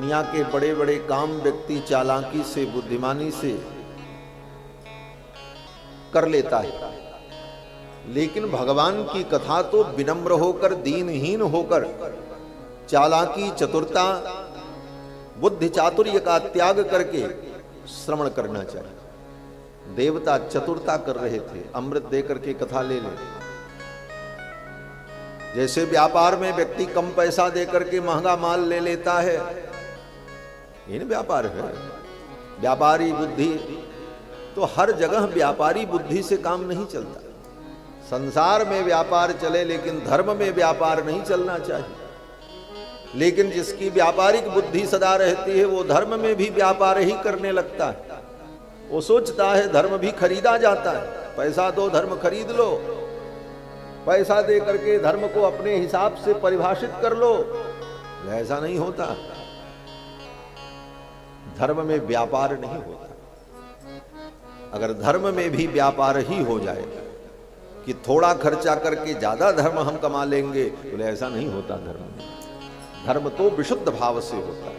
दुनिया के बड़े बड़े काम व्यक्ति चालाकी से, बुद्धिमानी से कर लेता है, लेकिन भगवान की कथा तो विनम्र होकर, दीनहीन होकर, चालाकी, चतुरता, बुद्धि चातुर्य का त्याग करके श्रवण करना चाहिए। देवता चतुरता कर रहे थे, अमृत देकर के कथा ले ले। जैसे व्यापार में व्यक्ति कम पैसा देकर के महंगा माल ले लेता है, ये नहीं व्यापार है। व्यापारी बुद्धि तो हर जगह व्यापारी बुद्धि से काम नहीं चलता। संसार में व्यापार चले लेकिन धर्म में व्यापार नहीं चलना चाहिए। लेकिन जिसकी व्यापारिक बुद्धि सदा रहती है वो धर्म में भी व्यापार ही करने लगता है। वो सोचता है धर्म भी खरीदा जाता है, पैसा दो धर्म खरीद लो, पैसा दे करके धर्म को अपने हिसाब से परिभाषित कर लो। ऐसा नहीं होता, धर्म में व्यापार नहीं होता। अगर धर्म में भी व्यापार ही हो जाए कि थोड़ा खर्चा करके ज्यादा धर्म हम कमा लेंगे, बोले ऐसा नहीं होता। धर्म तो विशुद्ध भाव से होता है,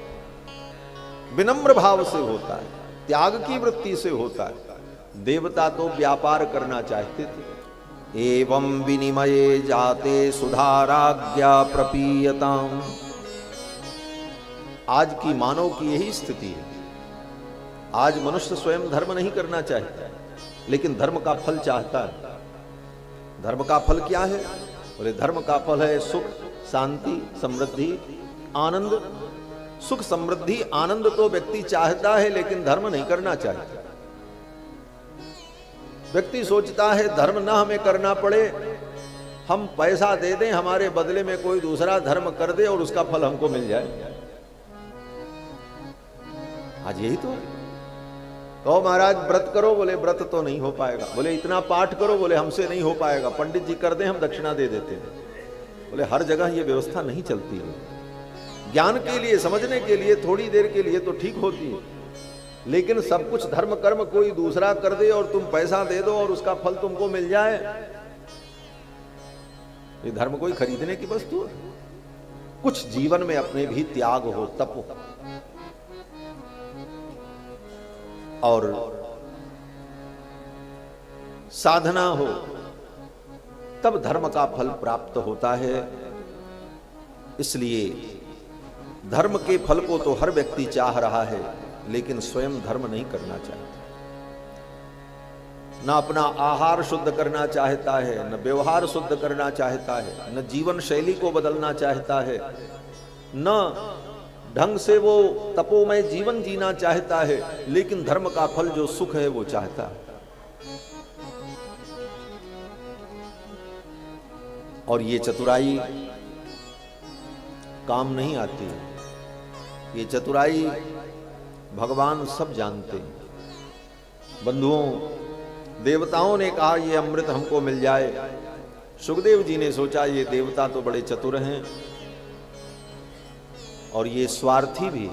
विनम्र भाव से होता है, त्याग की वृत्ति से होता है। देवता तो व्यापार करना चाहते थे। एवं विनिमये जाते सुधाराज्ञा प्रपीयताम। आज की मानव की यही स्थिति है। आज मनुष्य स्वयं धर्म नहीं करना चाहता, लेकिन धर्म का फल चाहता है। धर्म का फल क्या है? बोले धर्म का फल है सुख, शांति, समृद्धि, आनंद। सुख, समृद्धि, आनंद तो व्यक्ति चाहता है, लेकिन धर्म नहीं करना चाहता। व्यक्ति सोचता है धर्म ना हमें करना पड़े, हम पैसा दे दें, हमारे बदले में कोई दूसरा धर्म कर दे और उसका फल हमको मिल जाए। आज यही तो है। कहो महाराज व्रत करो, बोले व्रत तो नहीं हो पाएगा। बोले इतना पाठ करो, बोले हमसे नहीं हो पाएगा, पंडित जी कर दें हम दक्षिणा दे देते हैं। बोले हर जगह ये व्यवस्था नहीं चलती है। ज्ञान के लिए, समझने के लिए, थोड़ी देर के लिए तो ठीक होती है, लेकिन सब कुछ धर्म कर्म कोई दूसरा कर दे और तुम पैसा दे दो और उसका फल तुमको मिल जाए, ये धर्म कोई खरीदने की वस्तु है? कुछ जीवन में अपने भी त्याग हो, तप हो और साधना हो, तब धर्म का फल प्राप्त होता है। इसलिए धर्म के फल को तो हर व्यक्ति चाह रहा है, लेकिन स्वयं धर्म नहीं करना चाहता। न अपना आहार शुद्ध करना चाहता है, न व्यवहार शुद्ध करना चाहता है, न जीवन शैली को बदलना चाहता है, न ढंग से वो तपोमय जीवन जीना चाहता है, लेकिन धर्म का फल जो सुख है वो चाहता है। और ये चतुराई काम नहीं आती है। ये चतुराई भगवान सब जानते हैं। बंधुओं, देवताओं ने कहा ये अमृत हमको मिल जाए। सुखदेव जी ने सोचा ये देवता तो बड़े चतुर हैं और ये स्वार्थी भी।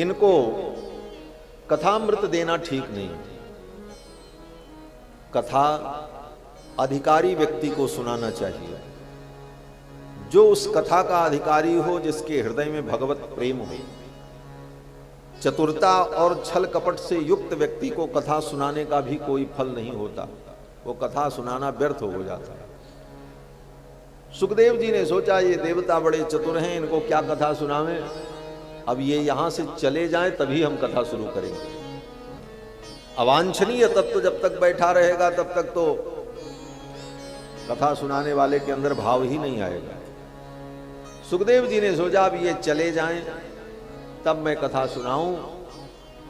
इनको कथामृत देना ठीक नहीं। कथा अधिकारी व्यक्ति को सुनाना चाहिए, जो उस कथा का अधिकारी हो, जिसके हृदय में भगवत प्रेम हो। चतुरता और छल कपट से युक्त व्यक्ति को कथा सुनाने का भी कोई फल नहीं होता, वो कथा सुनाना व्यर्थ हो जाता है। सुखदेव जी ने सोचा ये देवता बड़े चतुर हैं, इनको क्या कथा सुनावें। अब ये यहां से चले जाएं तभी हम कथा शुरू करेंगे। अवांछनीय तत्व जब तक बैठा रहेगा तब तक तो कथा सुनाने वाले के अंदर भाव ही नहीं आएगा। सुखदेव जी ने सोचा अब ये चले जाएं तब मैं कथा सुनाऊं,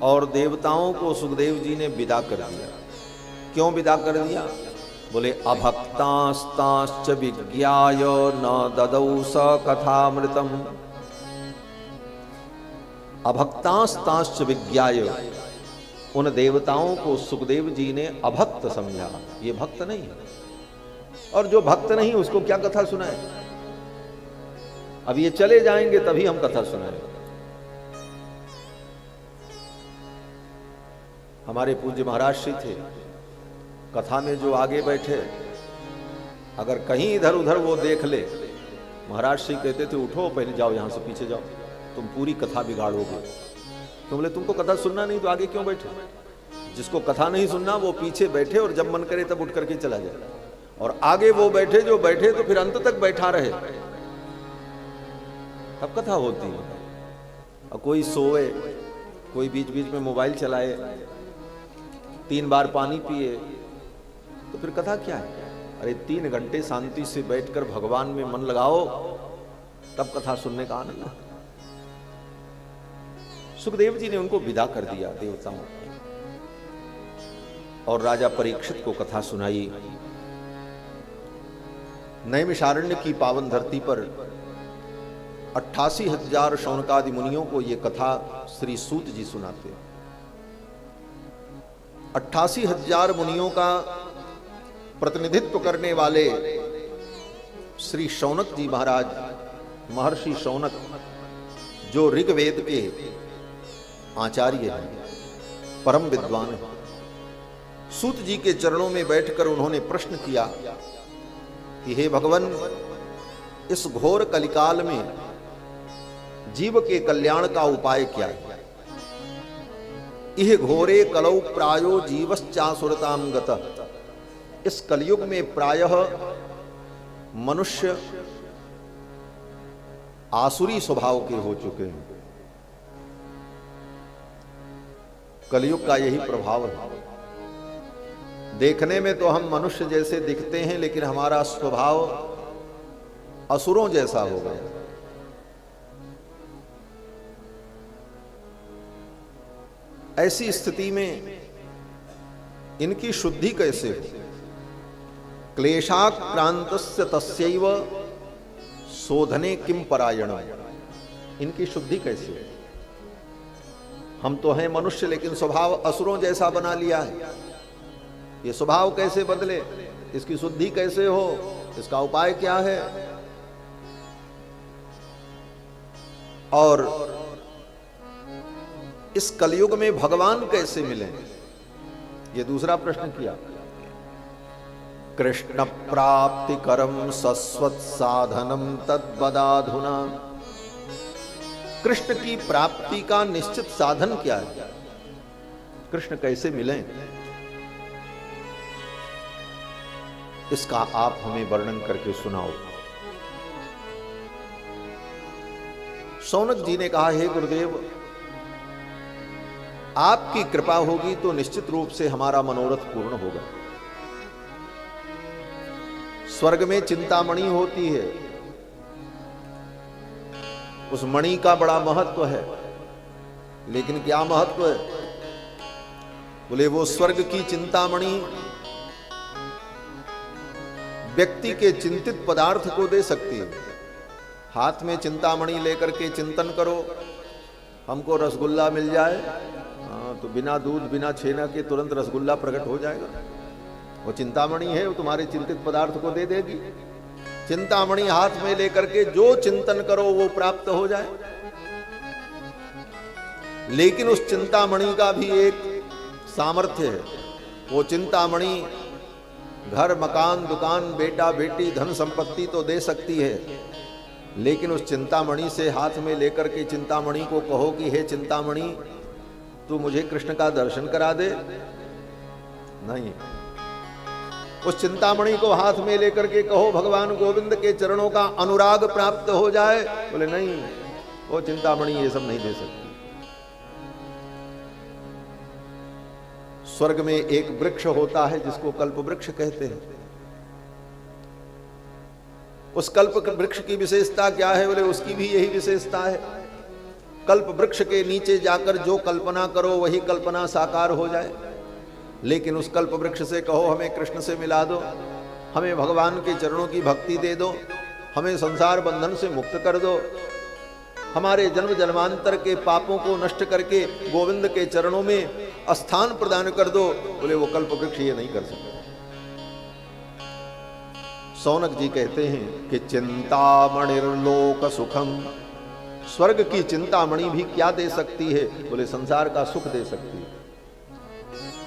और देवताओं को सुखदेव जी ने विदा कर दिया। क्यों विदा कर दिया? बोले अभक्तास्ताश्च विज्ञाय न ददौ स कथामृतम। अभक्तास्ताश्च विज्ञाय, उन देवताओं को सुखदेव जी ने अभक्त समझा। ये भक्त नहीं है, और जो भक्त नहीं उसको क्या कथा सुनाए। अब ये चले जाएंगे तभी हम कथा सुनाएंगे। हमारे पूज्य महाराज श्री थे, कथा में जो आगे बैठे, अगर कहीं इधर उधर वो देख ले महाराज श्री कहते थे उठो पहले जाओ यहां से पीछे जाओ, तुम पूरी कथा बिगाड़ोगे। तो बोले तुमको कथा सुनना नहीं तो आगे क्यों बैठे? जिसको कथा नहीं सुनना वो पीछे बैठे और जब मन करे तब उठ करके चला जाए, और आगे वो बैठे जो बैठे तो फिर अंत तक बैठा रहे, तब कथा होती है। और कोई सोए, कोई बीच बीच में मोबाइल चलाए, 3 बार पानी पिए, तो फिर कथा क्या है? अरे 3 घंटे शांति से बैठकर भगवान में मन लगाओ, तब कथा सुनने का आनंद है। सुखदेव जी ने उनको विदा कर दिया देवताओं, और राजा परीक्षित को कथा सुनाई। नैमिषारण्य की पावन धरती पर 88,000 शौनकादि मुनियों को यह कथा श्री सूत जी सुनाते। 88,000 मुनियों का प्रतिनिधित्व करने वाले श्री शौनक जी महाराज, महर्षि शौनक, जो ऋग्वेद के आचार्य हैं, परम विद्वान हैं, सूत जी के चरणों में बैठकर उन्होंने प्रश्न किया कि हे भगवान, इस घोर कलिकाल में जीव के कल्याण का उपाय क्या है? यह घोरे कलौ प्रायो जीवश्चासुरताम गतः। इस कलयुग में प्रायः मनुष्य आसुरी स्वभाव के हो चुके हैं। कलयुग का यही प्रभाव है। देखने में तो हम मनुष्य जैसे दिखते हैं, लेकिन हमारा स्वभाव असुरों जैसा हो गया। ऐसी स्थिति में इनकी शुद्धि कैसे हो? क्लेशाक्रांतस्य तस्यैव शोधने किम परायण। इनकी शुद्धि कैसे हो? हम तो हैं मनुष्य, लेकिन स्वभाव असुरों जैसा बना लिया है। ये स्वभाव कैसे बदले? इसकी शुद्धि कैसे हो? इसका उपाय क्या है? और इस कलयुग में भगवान कैसे मिले? ये दूसरा प्रश्न किया। कृष्ण प्राप्ति करम सस्वत साधनम तद्वदाधुना। कृष्ण की प्राप्ति का निश्चित साधन क्या है? कृष्ण कैसे मिले, इसका आप हमें वर्णन करके सुनाओ। शौनक जी ने कहा, हे गुरुदेव, आपकी कृपा होगी तो निश्चित रूप से हमारा मनोरथ पूर्ण होगा। स्वर्ग में चिंतामणि होती है, उस मणि का बड़ा महत्व है, लेकिन क्या महत्व है? बोले वो स्वर्ग की चिंतामणि व्यक्ति के चिंतित पदार्थ को दे सकती है। हाथ में चिंतामणि लेकर के चिंतन करो, हमको रसगुल्ला मिल जाए, तो बिना दूध बिना छेना के तुरंत रसगुल्ला प्रकट हो जाएगा। वो चिंतामणि है, वो तुम्हारे चिंतित पदार्थ को दे देगी। चिंतामणि हाथ में लेकर के जो चिंतन करो वो प्राप्त हो जाए। लेकिन उस चिंतामणि का भी एक सामर्थ्य है। वो चिंतामणि घर मकान दुकान बेटा बेटी धन संपत्ति तो दे सकती है, लेकिन उस चिंतामणि से हाथ में लेकर के चिंतामणि को कहो कि हे चिंतामणि, तू मुझे कृष्ण का दर्शन करा दे, नहीं। उस चिंतामणि को हाथ में लेकर के कहो भगवान गोविंद के चरणों का अनुराग प्राप्त हो जाए, बोले नहीं, वो चिंतामणि ये सब नहीं दे सकती। स्वर्ग में एक वृक्ष होता है जिसको कल्प वृक्ष कहते हैं। उस कल्प वृक्ष की विशेषता क्या है? बोले उसकी भी यही विशेषता है। कल्प वृक्ष के नीचे जाकर जो कल्पना करो वही कल्पना साकार हो जाए। लेकिन उस कल्प वृक्ष से कहो हमें कृष्ण से मिला दो, हमें भगवान के चरणों की भक्ति दे दो, हमें संसार बंधन से मुक्त कर दो, हमारे जन्म जन्मांतर के पापों को नष्ट करके गोविंद के चरणों में स्थान प्रदान कर दो। बोले वो कल्प वृक्ष ये नहीं कर सकता। शौनक जी कहते हैं कि चिंतामणिर्लोक सुखम, स्वर्ग की चिंतामणि भी क्या दे सकती है? बोले संसार का सुख दे सकती है।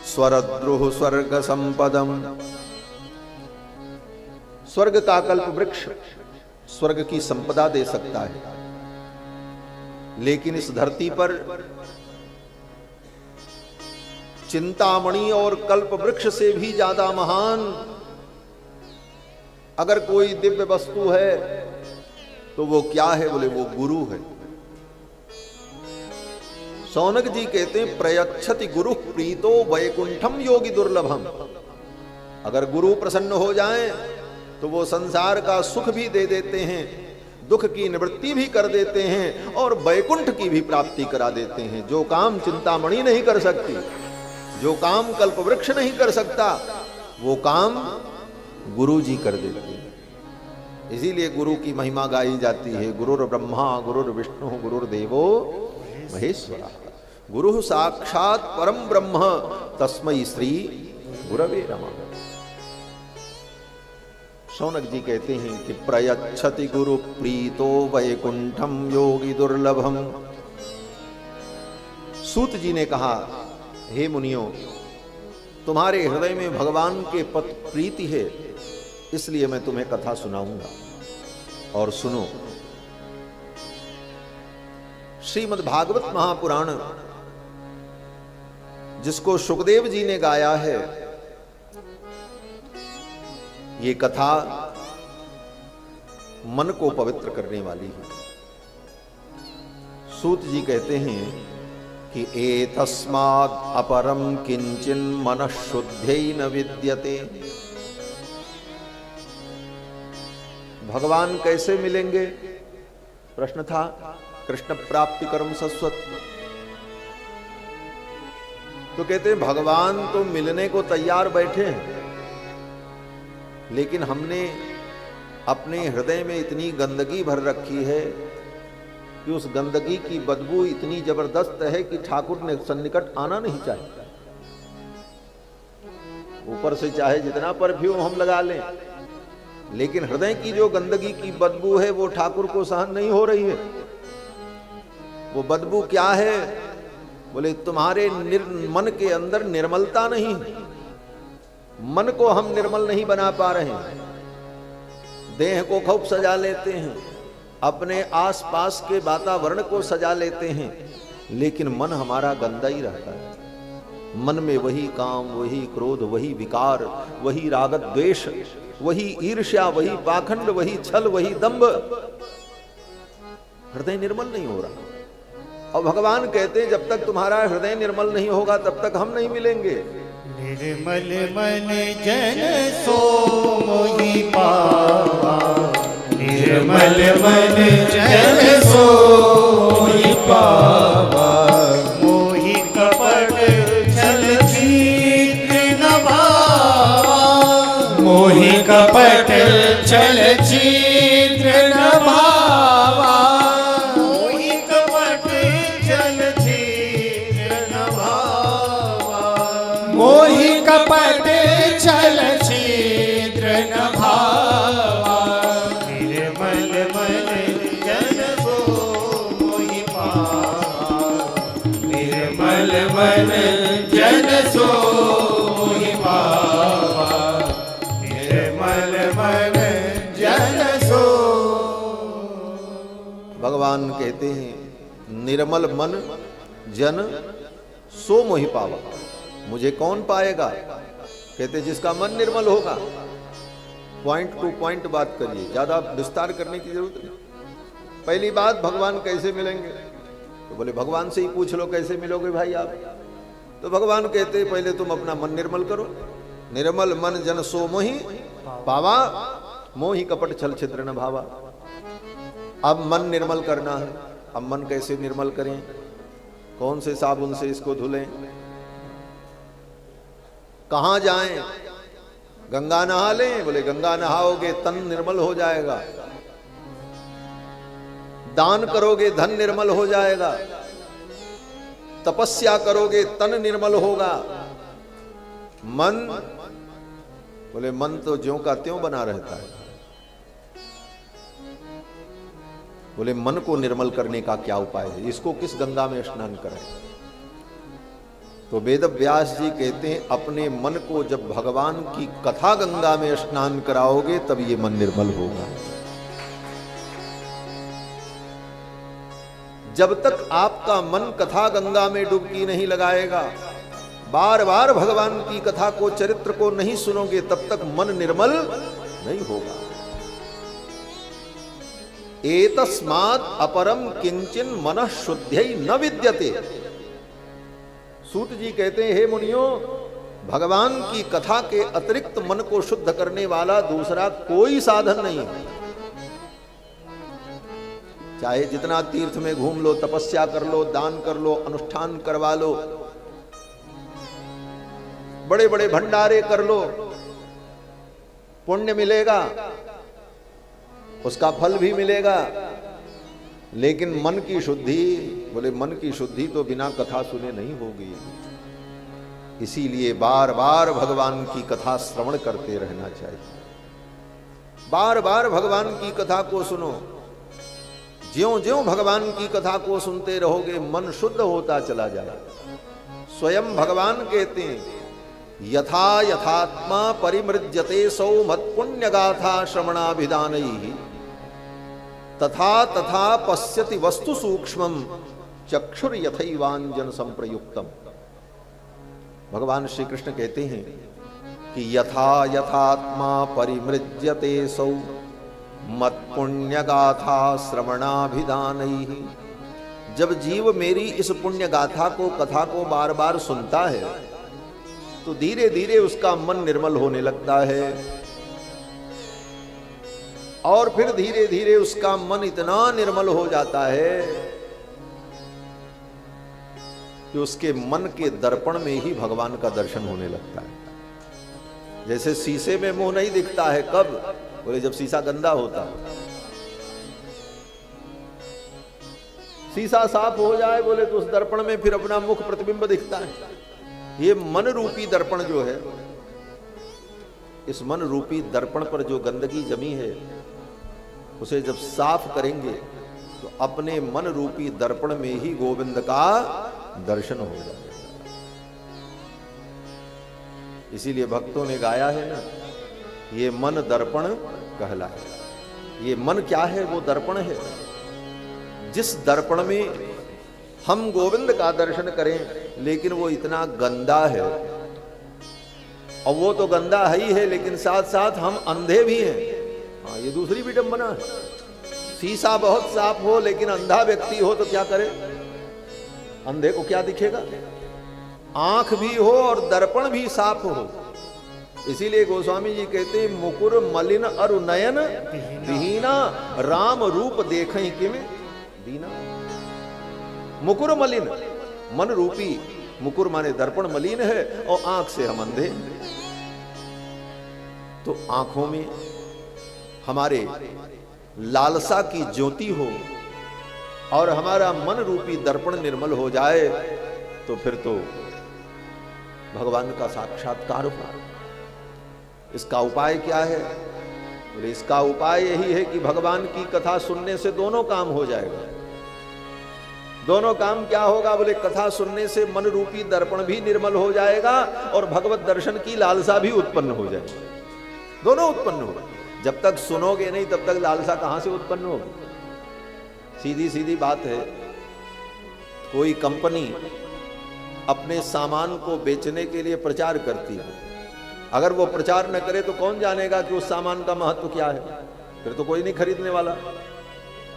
स्वरद्रुह स्वर्ग संपदम, स्वर्ग का कल्प वृक्ष स्वर्ग की संपदा दे सकता है, लेकिन इस धरती पर चिंतामणि और कल्प वृक्ष से भी ज्यादा महान अगर कोई दिव्य वस्तु है तो वो क्या है? बोले वो गुरु है। शौनक जी कहते हैं प्रयच्छति गुरु प्रीतो वैकुंठम योगी दुर्लभम। अगर गुरु प्रसन्न हो जाए तो वो संसार का सुख भी दे देते हैं, दुख की निवृत्ति भी कर देते हैं और वैकुंठ की भी प्राप्ति करा देते हैं। जो काम चिंतामणि नहीं कर सकती, जो काम कल्पवृक्ष नहीं कर सकता, वो काम गुरु जी कर देते हैं। इसीलिए गुरु की महिमा गाई जाती है। गुरुर ब्रह्मा गुरुर्विष्णु गुरुर्देवो महेश्वरा, गुरु साक्षात परम ब्रह्म तस्मै श्री गुरवे नमः। शौनक जी कहते हैं कि प्रयच्छति गुरु प्रीतो वैकुंठम योगी दुर्लभम। सूत जी ने कहा, हे मुनियों, तुम्हारे हृदय में भगवान के पद प्रीति है, इसलिए मैं तुम्हें कथा सुनाऊंगा और सुनो। श्रीमद् भागवत महापुराण जिसको सुखदेव जी ने गाया है, ये कथा मन को पवित्र करने वाली है। सूत जी कहते हैं कि एतस्माद् अपरम किंचिन मनः शुद्ध्यै न विद्यते। भगवान कैसे मिलेंगे? प्रश्न था। कृष्ण प्राप्ति कर्म सस्वत। तो कहते हैं भगवान तो मिलने को तैयार बैठे हैं, लेकिन हमने अपने हृदय में इतनी गंदगी भर रखी है कि उस गंदगी की बदबू इतनी जबरदस्त है कि ठाकुर ने सन्निकट आना नहीं चाहिए। ऊपर से चाहे जितना परफ्यूम हम लगा लें, लेकिन हृदय की जो गंदगी की बदबू है वो ठाकुर को सहन नहीं हो रही है। वो बदबू क्या है? बोले तुम्हारे मन के अंदर निर्मलता नहीं, मन को हम निर्मल नहीं बना पा रहे हैं। देह को खूब सजा लेते हैं, अपने आसपास के वातावरण को सजा लेते हैं, लेकिन मन हमारा गंदा ही रहता है। मन में वही काम, वही क्रोध, वही विकार, वही राग द्वेष, वही ईर्ष्या, वही पाखंड, वही छल, वही दंभ। हृदय निर्मल नहीं हो रहा। और भगवान कहते हैं जब तक तुम्हारा हृदय निर्मल नहीं होगा तब तक हम नहीं मिलेंगे। निर्मल मन जन सो मोहि पावा, निर्मल मन जन सो मोहि पावा। मोहि कपट छल छीत्र न भावा, मोहि कपट छल छीत्र न भावा। मोहि कपट छल छीत्र न भावा, मोहि कपट छल छीत्र न भावा। निर्मल मन जन सो मोहि पावा, निर्मल मन जन सो मोहि पावा, निर्मल मन जन सो। भगवान कहते हैं निर्मल मन जन सो मोहि पावा। मुझे कौन पाएगा? कहते जिसका मन निर्मल होगा। पॉइंट टू पॉइंट बात करिए, ज्यादा विस्तार करने की जरूरत नहीं। पहली बात, भगवान कैसे मिलेंगे? तो बोले भगवान से ही पूछ लो कैसे मिलोगे भाई आप। तो भगवान कहते पहले तुम अपना मन निर्मल करो। निर्मल मन जन सो मोहि पावा, मोहि कपट छल छिद्र न भावा। अब मन निर्मल करना है। अब मन कैसे निर्मल करें? कौन से साबुन से इसको धुलें? कहां जाएं? गंगा नहा लें? बोले गंगा नहाओगे तन निर्मल हो जाएगा। दान करोगे धन निर्मल हो जाएगा। तपस्या करोगे तन निर्मल होगा। मन, बोले मन तो ज्यों का त्यों बना रहता है। बोले मन को निर्मल करने का क्या उपाय है? इसको किस गंगा में स्नान करें? तो वेद व्यास जी कहते हैं अपने मन को जब भगवान की कथा गंगा में स्नान कराओगे तब ये मन निर्मल होगा। जब तक आपका मन कथा गंगा में डुबकी नहीं लगाएगा, बार बार भगवान की कथा को, चरित्र को नहीं सुनोगे, तब तक मन निर्मल नहीं होगा। एतस्मात् अपरम किंचिन मनः शुद्ध्यै न विद्यते। सूत जी कहते हैं, हे मुनियों, भगवान की कथा के अतिरिक्त मन को शुद्ध करने वाला दूसरा कोई साधन नहीं है। चाहे जितना तीर्थ में घूम लो, तपस्या कर लो, दान कर लो, अनुष्ठान करवा लो, बड़े बड़े भंडारे कर लो, पुण्य मिलेगा, उसका फल भी मिलेगा, लेकिन मन की शुद्धि, बोले मन की शुद्धि तो बिना कथा सुने नहीं होगी। इसीलिए बार बार भगवान की कथा श्रवण करते रहना चाहिए। बार बार भगवान की कथा को सुनो। ज्यों ज्यों भगवान की कथा को सुनते रहोगे, मन शुद्ध होता चला जाए। स्वयं भगवान कहते हैं, यथा यथात्मा परिमृज्यते सौ मत्पुण्य गाथा श्रवणाभिधानैः तथा तथा पश्यति वस्तु सूक्ष्मम चक्षुर यथैवांजन संप्रयुक्तम। भगवान श्री कृष्ण कहते हैं कि यथा यथात्मा परिमृज्यते सौ मत्पुण्य गाथा श्रवणाभिधानैः। जब जीव मेरी इस पुण्य गाथा को, कथा को बार बार सुनता है, तो धीरे धीरे उसका मन निर्मल होने लगता है, और फिर धीरे धीरे उसका मन इतना निर्मल हो जाता है कि उसके मन के दर्पण में ही भगवान का दर्शन होने लगता है। जैसे शीशे में मुंह नहीं दिखता है, कब? बोले जब शीशा गंदा होता है। शीशा साफ हो जाए बोले तो उस दर्पण में फिर अपना मुख प्रतिबिंब दिखता है। ये मन रूपी दर्पण जो है, इस मन रूपी दर्पण पर जो गंदगी जमी है, उसे जब साफ करेंगे तो अपने मन रूपी दर्पण में ही गोविंद का दर्शन हो जाएगा। इसीलिए भक्तों ने गाया है ना, ये मन दर्पण कहलाए। ये मन क्या है? वो दर्पण है। जिस दर्पण में हम गोविंद का दर्शन करें, लेकिन वो इतना गंदा है, और वो तो गंदा ही है, लेकिन साथ साथ हम अंधे भी हैं। हाँ, ये दूसरी विडंबना है। शीशा बहुत साफ हो लेकिन अंधा व्यक्ति हो तो क्या करे? अंधे को क्या दिखेगा? आंख भी हो और दर्पण भी साफ हो। इसीलिए गोस्वामी जी कहते हैं, मुकुर मलिन अरु नयन विहीना राम रूप देखें किम दीना। मुकुर मलिन, मन रूपी मुकुर माने दर्पण मलिन है, और आंख से हम अंधे। तो आंखों में हमारे लालसा की ज्योति हो और हमारा मन रूपी दर्पण निर्मल हो जाए, तो फिर तो भगवान का साक्षात्कार हो। इसका उपाय क्या है? बोले इसका उपाय यही है कि भगवान की कथा सुनने से दोनों काम हो जाएगा। दोनों काम क्या होगा? बोले कथा सुनने से मन रूपी दर्पण भी निर्मल हो जाएगा और भगवत दर्शन की लालसा भी उत्पन्न हो जाएगी। दोनों उत्पन्न होगा। जब तक सुनोगे नहीं तब तक लालसा कहां से उत्पन्न होगी? सीधी सीधी बात है, कोई कंपनी अपने सामान को बेचने के लिए प्रचार करती है, अगर वो प्रचार न करे तो कौन जानेगा कि उस सामान का महत्व क्या है? फिर तो कोई नहीं खरीदने वाला।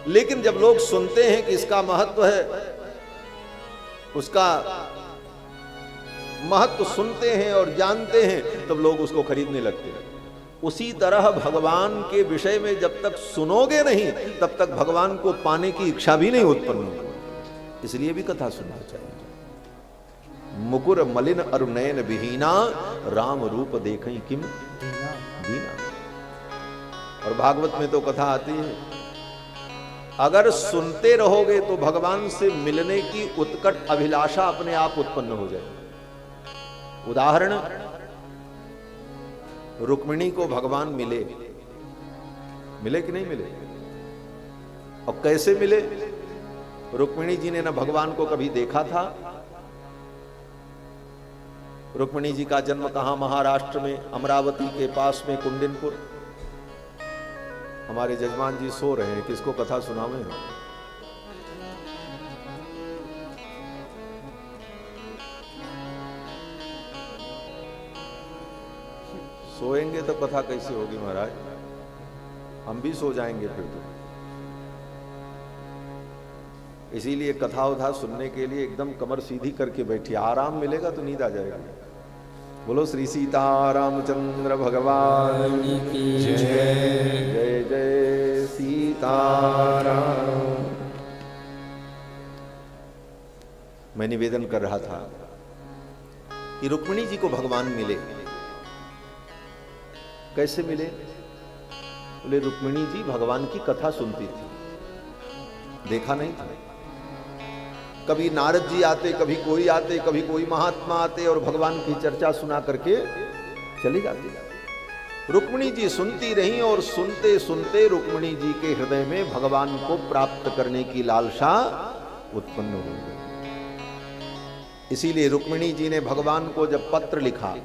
लेकिन जब लोग सुनते हैं कि इसका महत्व है, उसका महत्व सुनते हैं और जानते हैं, तब लोग उसको खरीदने लगते हैं। उसी तरह भगवान के विषय में जब तक सुनोगे नहीं, तब तक भगवान को पाने की इच्छा भी नहीं उत्पन्न होगी। इसलिए भी कथा सुनना चाहिए। मुकुर मलिन अरु नयन विहीना राम रूप देखें किम दीना। और भागवत में तो कथा आती है, अगर सुनते रहोगे तो भगवान से मिलने की उत्कट अभिलाषा अपने आप उत्पन्न हो जाएगी। उदाहरण, रुक्मिणी को भगवान मिले कि नहीं मिले? और कैसे मिले? रुक्मिणी जी ने न भगवान को कभी देखा था। रुक्मिणी जी का जन्म कहां? महाराष्ट्र में, अमरावती के पास में कुंडिनपुर। हमारे जजमान जी सो रहे हैं, किसको कथा सुनावे? सोएंगे तो कथा कैसे होगी महाराज, हम भी सो जाएंगे फिर तो। इसीलिए कथा उथा सुनने के लिए एकदम कमर सीधी करके बैठिए, आराम मिलेगा तो नींद आ जाएगा। बोलो श्री सीतारामचंद्र भगवान की जय। जय जय सीताराम। मैं निवेदन कर रहा था कि रुक्मिणी जी को भगवान मिले, कैसे मिले? बोले रुक्मिणी जी भगवान की कथा सुनती थी, देखा नहीं था। कभी नारद जी आते, कभी कोई आते, कभी कोई महात्मा आते और भगवान की चर्चा सुना करके चली जाती। रुक्मिणी जी सुनती रही और सुनते सुनते रुक्मिणी जी के हृदय में भगवान को प्राप्त करने की लालसा उत्पन्न हो गई। इसीलिए रुक्मिणी जी ने भगवान को जब पत्र लिखा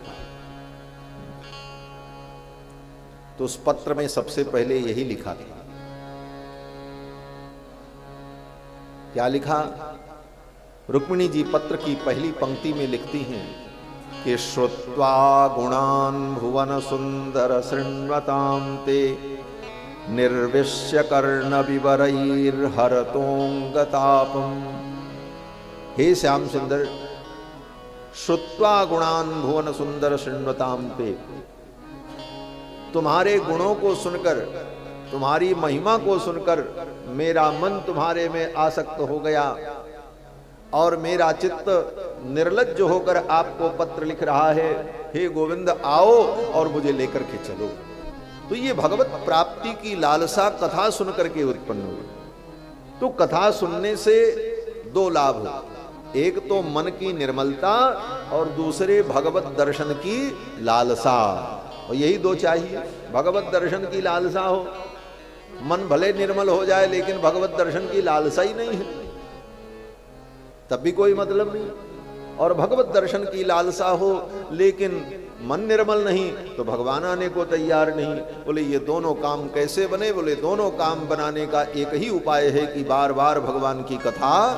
तो उस पत्र में सबसे पहले यही लिखा था। क्या लिखा? रुक्मिणी जी पत्र की पहली पंक्ति में लिखती हैं कि श्रुत्वा गुणान भुवन सुंदर शृण्वतां ते निर्विश्य कर्ण विवरैर्हरतोंगतापम। हे श्याम सुंदर, श्रुत्वा गुणान भुवन सुंदर शृण्वतां ते, तुम्हारे गुणों को सुनकर, तुम्हारी महिमा को सुनकर मेरा मन तुम्हारे में आसक्त हो गया और मेरा चित्त निर्लज्ज होकर आपको पत्र लिख रहा है। हे गोविंद आओ और मुझे लेकर के चलो। तो ये भगवत प्राप्ति की लालसा कथा सुनकर के उत्पन्न हुई। तो कथा सुनने से दो लाभ हो, एक तो मन की निर्मलता और दूसरे भगवत दर्शन की लालसा। और यही दो चाहिए, भगवत दर्शन की लालसा हो। मन भले निर्मल हो जाए लेकिन भगवत दर्शन की लालसा ही नहीं है तब भी कोई मतलब नहीं। और भगवत दर्शन की लालसा हो लेकिन मन निर्मल नहीं तो भगवान आने को तैयार नहीं। बोले ये दोनों काम कैसे बने? बोले दोनों काम बनाने का एक ही उपाय है कि बार बार भगवान की कथा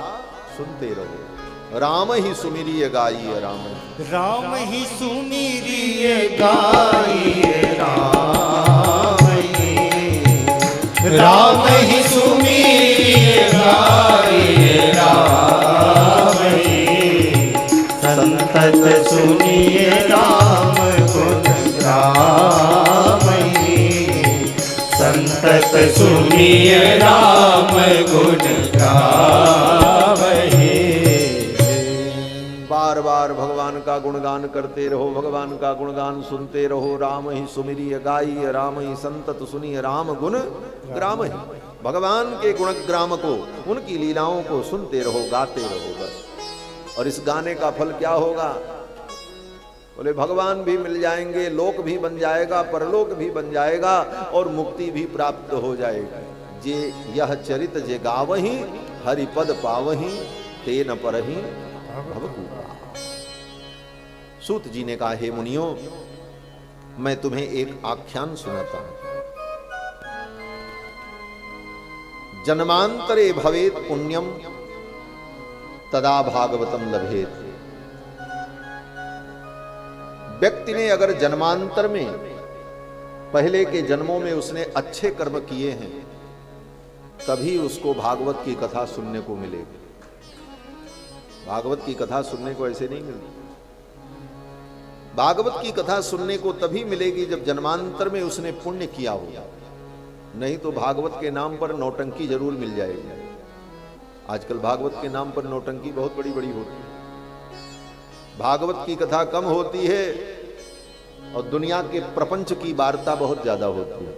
सुनते रहो। राम ही सुमिरिय गाइए, राम ही सुमिरिय गाइए, राम ही सुमिरिय गाइए, राम संतत सुनिए राम गुण गावई, संतत सुनिए राम गुण गावई। बार बार भगवान का गुणगान करते रहो, भगवान का गुणगान सुनते रहो। राम ही सुमिरिय गाइए, राम ही संतत सुनिए राम गुण ग्राम ही। भगवान के गुण ग्राम को, उनकी लीलाओं को सुनते रहो, गाते रहो बस। और इस गाने का फल क्या होगा? बोले भगवान भी मिल जाएंगे, लोक भी बन जाएगा, परलोक भी बन जाएगा और मुक्ति भी प्राप्त हो जाएगी। जे यह चरित जे गावही हरिपद पावही तेन परहि भवकूपा। सूत जी ने कहा, हे मुनियों, मैं तुम्हें एक आख्यान सुनाता हूं। जन्मांतरे भवेत पुण्यम तदा भागवतम लभेत। व्यक्ति ने अगर जन्मांतर में, पहले के जन्मों में उसने अच्छे कर्म किए हैं तभी उसको भागवत की कथा सुनने को मिलेगी। भागवत की कथा सुनने को ऐसे नहीं मिलती। भागवत की कथा सुनने को तभी मिलेगी जब जन्मांतर में उसने पुण्य किया होगा, नहीं तो भागवत के नाम पर नौटंकी जरूर मिल जाएगी। आजकल भागवत के नाम पर नौटंकी बहुत बड़ी बड़ी होती है। भागवत की कथा कम होती है और दुनिया के प्रपंच की वार्ता बहुत ज्यादा होती है।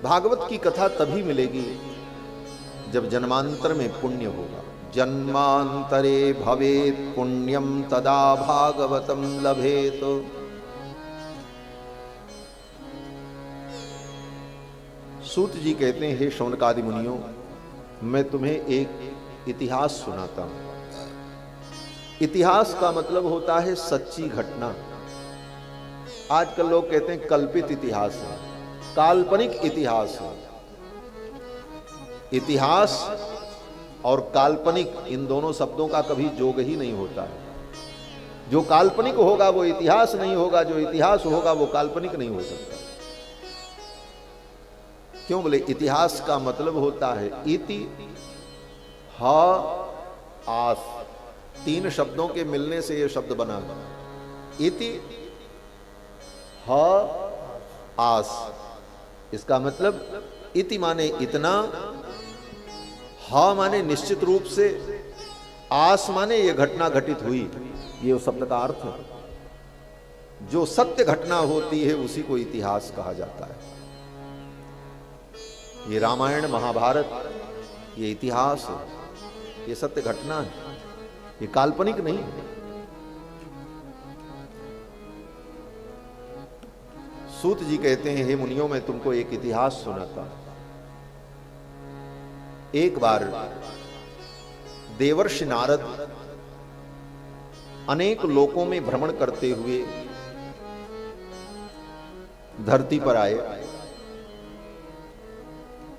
भागवत की कथा तभी मिलेगी जब जन्मांतर में पुण्य होगा। जन्मांतरे भवेत पुण्यम तदा भागवतम लभेत। सूत जी कहते हैं, हे शौनकादि मुनियों, मैं तुम्हें एक इतिहास सुनाता हूं। इतिहास का मतलब होता है सच्ची घटना। आजकल लोग कहते हैं कल्पित इतिहास है, काल्पनिक इतिहास है। इतिहास और काल्पनिक इन दोनों शब्दों का कभी जोग ही नहीं होता है। जो काल्पनिक होगा वो इतिहास नहीं होगा, जो इतिहास होगा वो काल्पनिक नहीं हो सकता। क्यों? बोले इतिहास का मतलब होता है इति ह आस, 3 शब्दों के मिलने से यह शब्द बना। इति ह आस, इसका मतलब इति माने इतना, ह माने निश्चित रूप से, आस माने ये घटना घटित हुई। ये उस शब्द का अर्थ है। जो सत्य घटना होती है उसी को इतिहास कहा जाता है। ये रामायण महाभारत ये इतिहास है, ये सत्य घटना है, ये काल्पनिक नहीं है। सूत जी कहते हैं, हे मुनियों मैं तुमको एक इतिहास सुनाता। एक बार देवर्षि नारद अनेक लोकों में भ्रमण करते हुए धरती पर आए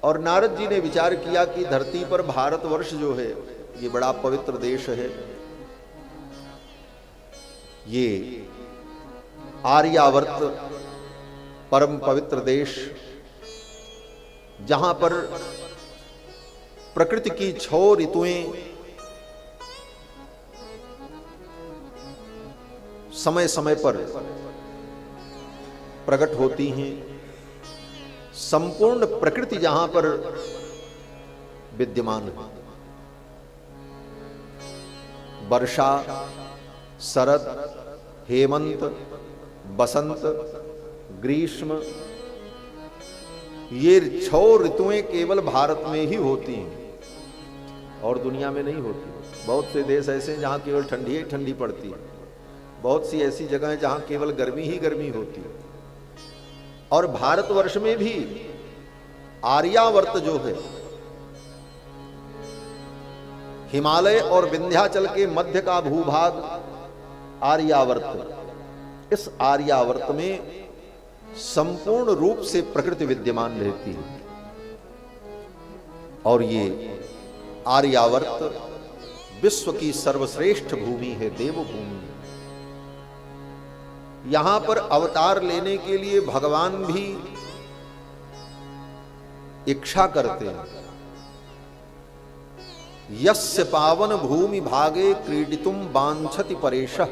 और नारद जी ने विचार किया कि धरती पर भारतवर्ष जो है ये बड़ा पवित्र देश है। ये आर्यावर्त परम पवित्र देश, जहां पर प्रकृति की 6 ऋतुएं समय समय पर प्रकट होती हैं। संपूर्ण प्रकृति जहां पर विद्यमान है। वर्षा, शरद, हेमंत, बसंत, ग्रीष्म, ये 6 ऋतुएं केवल भारत में ही होती हैं और दुनिया में नहीं होती। बहुत से देश ऐसे हैं जहां केवल ठंडी ही ठंडी पड़ती है। बहुत सी ऐसी जगह हैं जहां केवल गर्मी ही गर्मी होती है। और भारतवर्ष में भी आर्यावर्त जो है, हिमालय और विंध्याचल के मध्य का भूभाग आर्यावर्त, इस आर्यावर्त में संपूर्ण रूप से प्रकृति विद्यमान रहती है। और ये आर्यावर्त विश्व की सर्वश्रेष्ठ भूमि है, देवभूमि। यहां पर अवतार लेने के लिए भगवान भी इच्छा करते हैं। यस्य पावन भूमि भागे क्रीडितुम वांछति परेशः,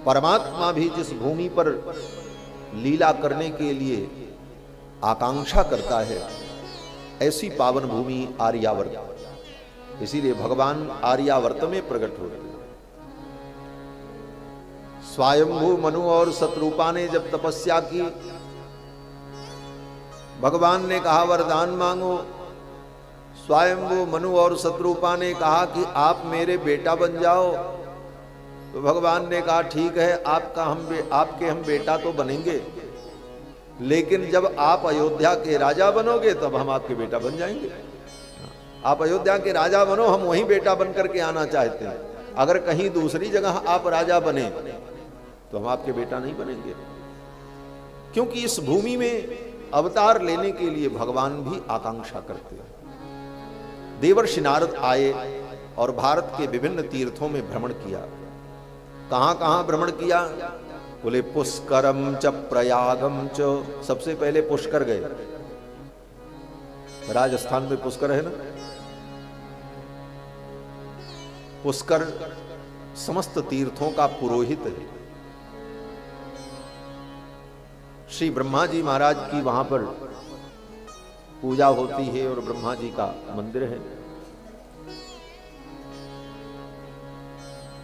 परमात्मा भी जिस भूमि पर लीला करने के लिए आकांक्षा करता है, ऐसी पावन भूमि आर्यावर्त। इसीलिए भगवान आर्यावर्त में प्रकट होते हैं। स्वयंभू मनु और शत्रुपा ने जब तपस्या की, भगवान ने कहा वरदान मांगो। स्वयंभू मनु और शत्रुपा ने कहा कि आप मेरे बेटा बन जाओ। तो भगवान ने कहा ठीक है, आपके हम बेटा तो बनेंगे, लेकिन जब आप अयोध्या के राजा बनोगे तब हम आपके बेटा बन जाएंगे। आप अयोध्या के राजा बनो, हम वहीं बेटा बन करके आना चाहते हैं। अगर कहीं दूसरी जगह आप राजा बने तो हम आपके बेटा नहीं बनेंगे, क्योंकि इस भूमि में अवतार लेने के लिए भगवान भी आकांक्षा करते हैं। देवर्षि नारद आए और भारत के विभिन्न तीर्थों में भ्रमण किया। कहां कहां भ्रमण किया? बोले पुष्करम च प्रयागम च। सबसे पहले पुष्कर गए। राजस्थान में पुष्कर है ना। पुष्कर समस्त तीर्थों का पुरोहित है। श्री ब्रह्मा जी महाराज की वहां पर पूजा होती है और ब्रह्मा जी का मंदिर है।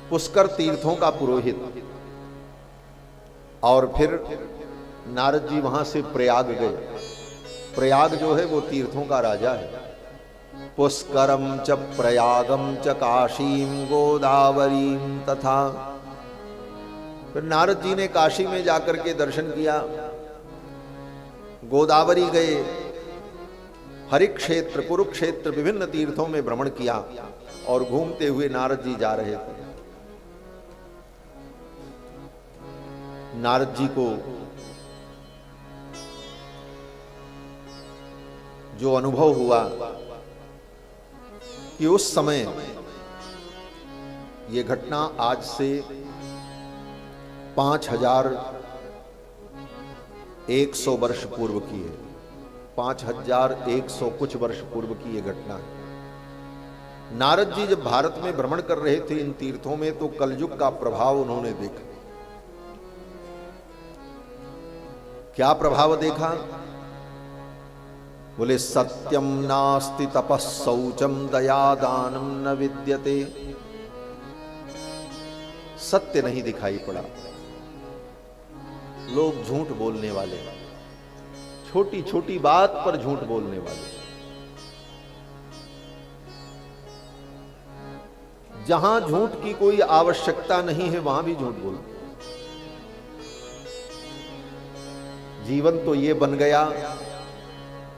पुष्कर तीर्थों का पुरोहित। और फिर नारद जी वहां से प्रयाग गए। प्रयाग जो है वो तीर्थों का राजा है। पुष्करम च प्रयागम च काशीम गोदावरीम तथा। फिर नारद जी ने काशी में जाकर के दर्शन किया, गोदावरी गए, हरिक्षेत्र, कुरुक्षेत्र, विभिन्न तीर्थों में भ्रमण किया और घूमते हुए नारद जी जा रहे थे। नारद जी को जो अनुभव हुआ कि उस समय ये घटना आज से 5100 वर्ष पूर्व की है। 5100 कुछ वर्ष पूर्व की यह घटना है। नारद जी जब भारत में भ्रमण कर रहे थे इन तीर्थों में, तो कलयुग का प्रभाव उन्होंने देखा। क्या प्रभाव देखा? बोले सत्यम नास्ति तपः शौचम दया दानम न विद्यते। सत्य नहीं दिखाई पड़ा। लोग झूठ बोलने वाले, छोटी छोटी बात पर झूठ बोलने वाले। जहां झूठ की कोई आवश्यकता नहीं है वहां भी झूठ बोलते। जीवन तो ये बन गया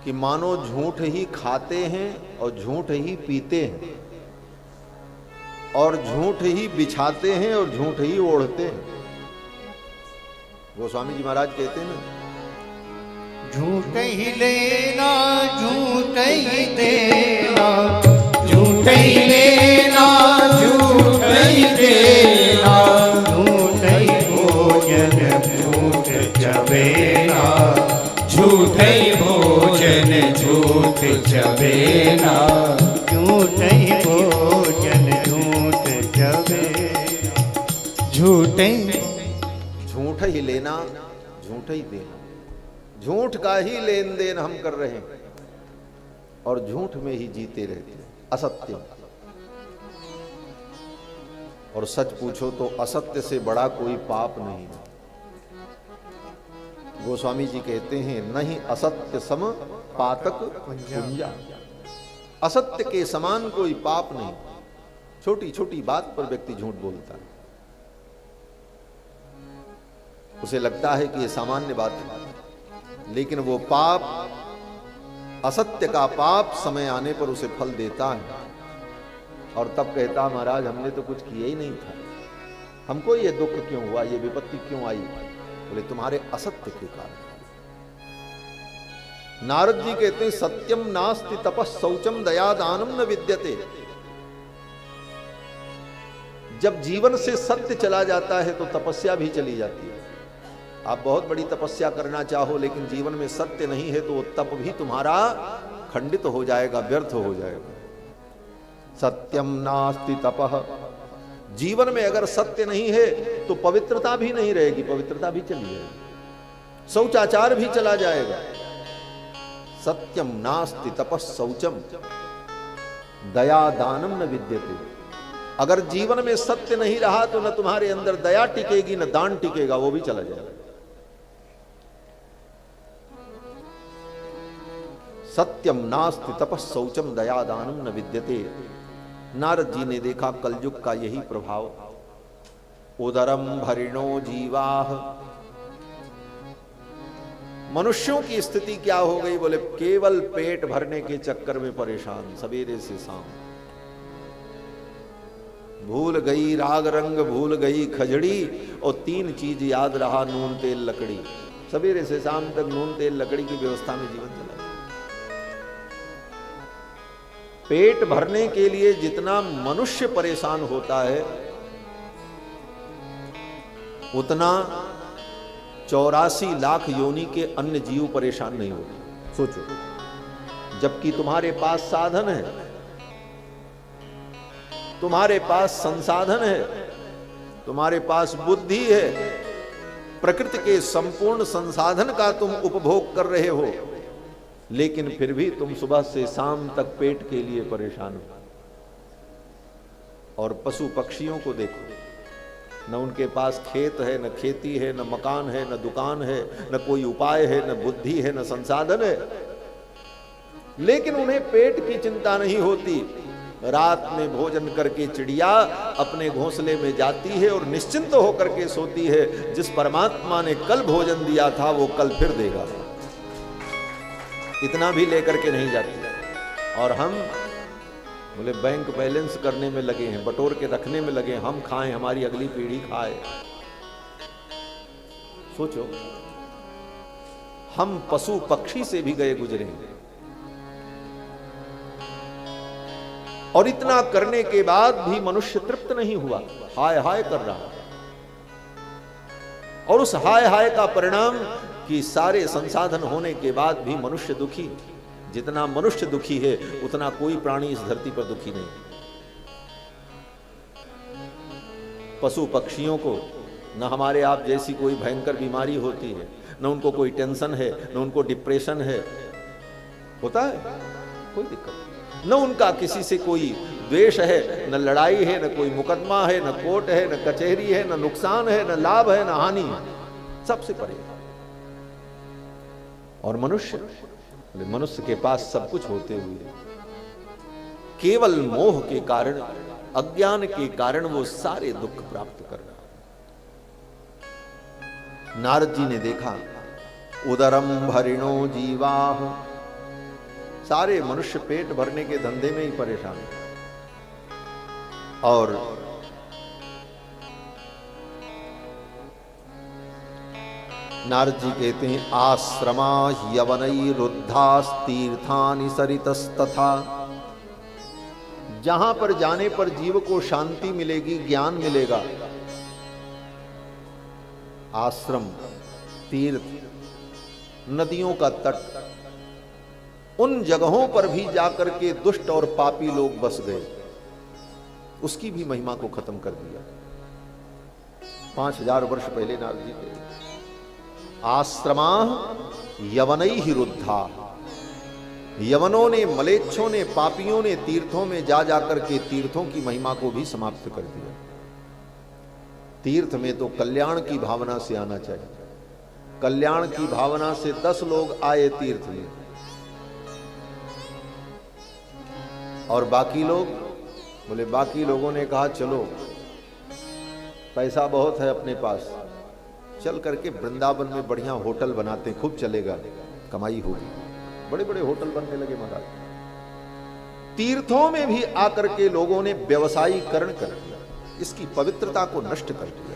कि मानो झूठ ही खाते हैं और झूठ ही पीते हैं और झूठ ही बिछाते हैं और झूठ ही ओढ़ते हैं। गोस्वामी जी महाराज कहते हैं ना, झूठ ही लेना झूठ ही देना, झूठ ही लेना झूठ ही देना, झूठ ही भोजन झूठ चबेना, झूठ ही भोजन झूठ चबेना, झूठ ही भोजन झूठ चबेना, झूठ ही लेना झूठ ही देना। झूठ का ही लेन देन हम कर रहे हैं और झूठ में ही जीते रहते हैं। असत्य। और सच पूछो तो असत्य से बड़ा कोई पाप नहीं है। गोस्वामी जी कहते हैं, नहीं असत्य सम पातक पुंजा। असत्य के समान कोई पाप नहीं। छोटी छोटी बात पर व्यक्ति झूठ बोलता है, उसे लगता है कि यह सामान्य बात है, लेकिन वो पाप, असत्य का पाप समय आने पर उसे फल देता है। और तब कहता, महाराज हमने तो कुछ किया ही नहीं था, हमको ये दुख क्यों हुआ, ये विपत्ति क्यों आई? बोले तुम्हारे असत्य के कारण। नारद जी कहते हैं, सत्यम नास्ति तपः शौचम दया दानम न विद्यते। जब जीवन से सत्य चला जाता है तो तपस्या भी चली जाती है। आप बहुत बड़ी तपस्या करना चाहो लेकिन जीवन में सत्य नहीं है तो वो तप भी तुम्हारा खंडित हो जाएगा, व्यर्थ हो जाएगा। सत्यम नास्ति तपः। जीवन में अगर सत्य नहीं है तो पवित्रता भी नहीं रहेगी, पवित्रता भी चली जाएगी, शौचाचार भी चला जाएगा। सत्यम नास्ति तपः शौचम दया दानम न विद्यते। अगर जीवन में सत्य नहीं रहा तो न तुम्हारे अंदर दया टिकेगी न दान टिकेगा, वो भी चला जाएगा। सत्यम नास्ति तपः शौचम दया दानम न विद्यते। नारद जी ने देखा कलयुग का यही प्रभाव। उदरम भरिणो जीवाह। मनुष्यों की स्थिति क्या हो गई? बोले केवल पेट भरने के चक्कर में परेशान, सवेरे से शाम। भूल गई राग रंग, भूल गई खजड़ी, और 3 चीज याद रहा, नून तेल लकड़ी। सवेरे से शाम तक नून तेल लकड़ी की व्यवस्था में जीवन चला। पेट भरने के लिए जितना मनुष्य परेशान होता है उतना 84 लाख योनि के अन्य जीव परेशान नहीं होते। सोचो, जबकि तुम्हारे पास साधन है, तुम्हारे पास संसाधन है, तुम्हारे पास बुद्धि है, प्रकृति के संपूर्ण संसाधन का तुम उपभोग कर रहे हो, लेकिन फिर भी तुम सुबह से शाम तक पेट के लिए परेशान हो। और पशु पक्षियों को देखो, न उनके पास खेत है, न खेती है, न मकान है, न दुकान है, न कोई उपाय है, न बुद्धि है, न संसाधन है, लेकिन उन्हें पेट की चिंता नहीं होती। रात में भोजन करके चिड़िया अपने घोंसले में जाती है और निश्चिंत होकर के सोती है, जिस परमात्मा ने कल भोजन दिया था वो कल फिर देगा। इतना भी लेकर के नहीं जाती। और हम बोले बैंक बैलेंस करने में लगे हैं, बटोर के रखने में लगे हैं, हम खाएं, हमारी अगली पीढ़ी खाए। सोचो, हम पशु पक्षी से भी गए गुजरे, और इतना करने के बाद भी मनुष्य तृप्त नहीं हुआ, हाय हाय कर रहा। और उस हाय हाय का परिणाम कि सारे संसाधन होने के बाद भी मनुष्य दुखी। जितना मनुष्य दुखी है उतना कोई प्राणी इस धरती पर दुखी नहीं। पशु पक्षियों को न हमारे आप जैसी कोई भयंकर बीमारी होती है, न उनको कोई टेंशन है, न उनको डिप्रेशन है, होता है कोई दिक्कत, न उनका किसी से कोई द्वेष है, न लड़ाई है, न कोई मुकदमा है, न कोर्ट है, न कचहरी है, न नुकसान है, न लाभ है, न हानि है, सबसे परे। और मनुष्य के पास सब कुछ होते हुए केवल मोह के कारण, अज्ञान के कारण वो सारे दुख प्राप्त कर रहा। नारद जी ने देखा उदरम भरिणो जीवाह, सारे मनुष्य पेट भरने के धंधे में ही परेशान है। और नारद जी कहते हैं आश्रमा यवनैरुद्धास्तीर्थानि सरितस्तथा, जहां पर जाने पर जीव को शांति मिलेगी, ज्ञान मिलेगा, आश्रम, तीर्थ, नदियों का तट, उन जगहों पर भी जाकर के दुष्ट और पापी लोग बस गए, उसकी भी महिमा को खत्म कर दिया। 5000 वर्ष पहले नारद जी थे। आश्रमा यवनैहि रुद्धा, यवनों ने, मलेच्छों ने, पापियों ने तीर्थों में जा जाकर के तीर्थों की महिमा को भी समाप्त कर दिया। तीर्थ में तो कल्याण की भावना से आना चाहिए। कल्याण की भावना से 10 लोग आए तीर्थ में, और बाकी लोग बोले, बाकी लोगों ने कहा चलो पैसा बहुत है अपने पास, चल करके वृंदावन में बढ़िया होटल बनाते, खूब चलेगा, कमाई होगी। बड़े बड़े होटल बनने लगे महाराज। तीर्थों में भी आकर के लोगों ने व्यवसायीकरण कर दिया, इसकी पवित्रता को नष्ट कर दिया।